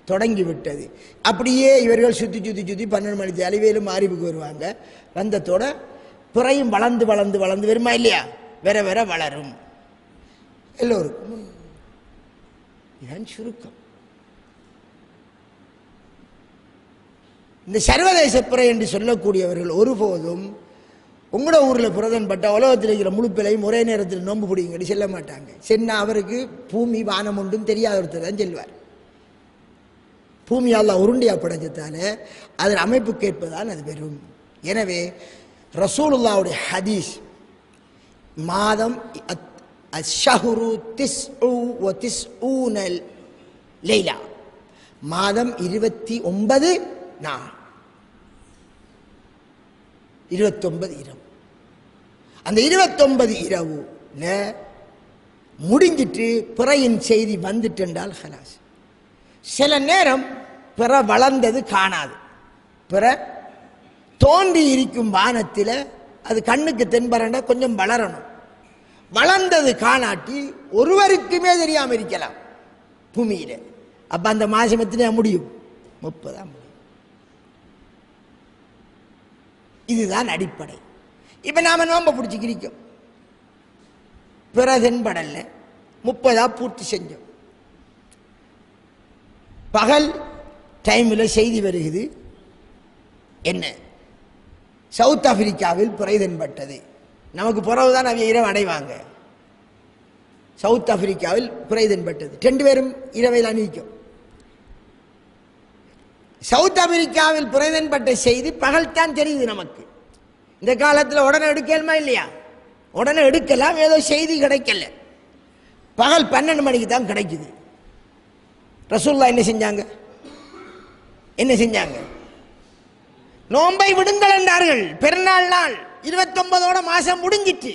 தொடங்கிவிட்டது. அப்படியே இவர்கள் சுற்றி சுற்றி சுற்றி 12 மணி அழிவேலும் அறிவுக்கு வருவாங்க. வந்தத்தோட பிறையும் வளர்ந்து வளர்ந்து வளர்ந்து வருமா இல்லையா? வேற வேற வளரும் எல்லோருக்கும். இதுதான் சுருக்கம். இந்த சர்வதேச பிறை என்று சொல்லக்கூடியவர்கள் ஒருபோதும் உங்களோட ஊரில் புரதன் பட்ட உலகத்தில் இருக்கிற முழுப்பிலையும் ஒரே நேரத்தில் நோன்பு பிடிங்கன்னு சொல்ல மாட்டாங்க. சென்னா அவருக்கு பூமி வானம் ஒன்றும் தெரியாத ஒருத்தர் தான் செல்வார். பூமி அல்லாஹ் உருண்டியா படைச்சதால அதன் அமைப்புக்கு ஏற்பதான் அது பெறும். எனவே ரசூலுல்லாஹ்வுடைய ஹதீஸ், மாதம் அஷ்ஷஹ்ரு திஸ்உ வ திஸ்ஊனல் லைலா, மாதம் 29 நாள், 29 இரவு. அந்த 29 இரவுல முடிஞ்சிட்டு பிறையின் செய்தி வந்துட்டு என்றால் ஹலாஸ். சில நேரம் பிற வளர்ந்தது காணாது. பிற தோண்டி இருக்கும் வானத்தில் அது கண்ணுக்கு தென்பரண்டா கொஞ்சம் வளரணும். வளர்ந்தது காணாட்டி ஒருவருக்குமே தெரியாமல் இருக்கலாம் பூமியில. அப்ப அந்த மாசம் எத்தனை முடியும்? 30 முடியும். இதுதான் அடிப்படை. இப்ப நாம நோம்ப பிடிச்சிக்கிறோம், பிற தென்படல, 30 பூர்த்தி செஞ்சோம். பகல் டைமில் செய்தி வருகிறது, என்ன சவுத் ஆப்பிரிக்காவில் பிறை தென்பட்டது. நமக்கு பிறகுதான் அவங்க இரவு அடைவாங்க. சவுத் ஆப்பிரிக்காவில் பிறை தென்பட்டது. 2 பேரும் இரவையில் அணிவிக்கும். சவுத் ஆப்பிரிக்காவில் பிறை தென்பட்ட செய்தி பகல் தான் தெரியுது நமக்கு. இந்த காலத்தில் உடனே எடுக்கலுமா இல்லையா? உடனே எடுக்கலாம், ஏதோ செய்தி கிடைக்கல. பகல் 12 மணிக்கு தான் கிடைக்குது. ரசூலுல்லாஹ் என்ன செஞ்சாங்க? என்ன செஞ்சாங்க? நோன்பை விடுங்கள் என்றார்கள். பெருநாள் நாள் 29ஓட மாசம் முடிஞ்சிட்டு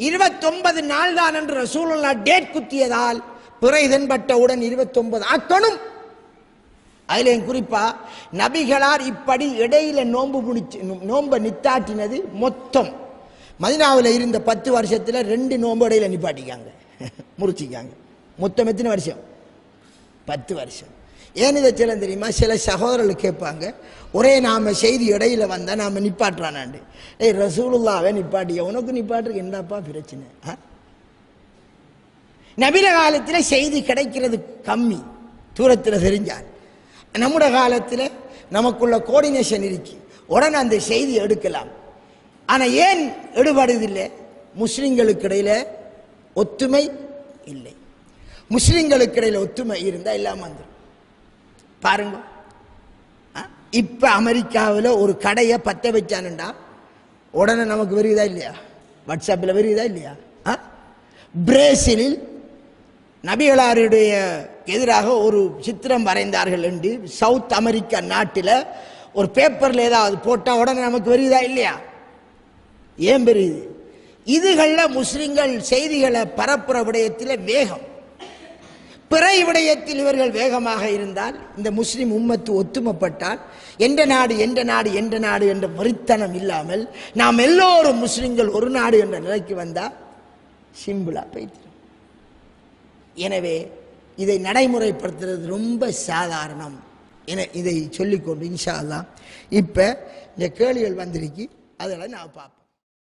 29 நாள் தான் என்று ரசூலுல்லாஹ் டேட் குத்தியதால் பிறை தென்பட்டவுடன் 29 ஆக்கணும். அதில் குறிப்பா நபிகளார் இப்படி இடையில நோன்பை நித்தாட்டினது மொத்தம் மதீனாவில் இருந்த 10 வருஷத்துல 2 நோன்பு இடையில நிப்பாட்டிக்காங்க, முறிச்சிக்காங்க. மொத்தம் எத்தனை வருஷம்? 10 வருஷம். ஏன் இதை சொல்ல தெரியுமா? சில சகோதரர்கள் கேட்பாங்க, ஒரே நாம செய்தி இடையில வந்தா நாம நிப்பாட்டுறானாண்டு. ஏய், ரசூலுல்லாஹ்வை நிப்பாட்டிய உனக்கு நிப்பாட்டுறதுக்கு என்னப்பா பிரச்சனை? நபில காலத்தில் செய்தி கிடைக்கிறது கம்மி, தூரத்தில் தெரிஞ்சால். நம்முடைய காலத்தில் நமக்குள்ள கோஆர்டினேஷன் இருக்கு, உடனே அந்த செய்தி எடுக்கலாம். ஆனா ஏன் எடுபடுவதில்லை? முஸ்லிம்களுக்கு இடையில ஒத்துமை இல்லை. முஸ்லிம்களுக்கு இடையில ஒத்துமை இருந்தா இல்லாம வந்துடும். பாருங்க, இப்ப அமெரிக்காவில் ஒரு கடையை பத்த வச்சானுண்டா உடனே நமக்கு வருதா இல்லையா? வாட்ஸ்அப்பில் வருதா இல்லையா? பிரேசிலில் நபிகளாருடைய எதிராக ஒரு சித்திரம் வரைந்தார்கள் என்று சவுத் அமெரிக்கா நாட்டில் ஒரு பேப்பர்ல ஏதாவது போட்டா உடனே நமக்கு வருதா இல்லையா? ஏன் பெரியுது? இதுகளில் முஸ்லிம்கள் செய்திகளை பரப்புற விடயத்தில் வேகம், பிறை விடயத்தில் இவர்கள் வேகமாக இருந்தால், இந்த முஸ்லிம் உம்மத்து ஒத்துமைப்பட்டால், என்ற நாடு என்ற நாடு என்ற நாடு என்ற வெறித்தனம் இல்லாமல் நாம் எல்லோரும் முஸ்லிம்கள் ஒரு நாடு என்ற நிலைக்கு வந்தா சிம்பிளா போய்த்திரும். எனவே இதை நடைமுறைப்படுத்துறது ரொம்ப சாதாரணம். என இதை சொல்லிக்கொண்டு இன்ஷா அல்லாஹ் இப்போ இந்த கேள்விகள் வந்திருக்கு அதெல்லாம் நான் பார்ப்போம்.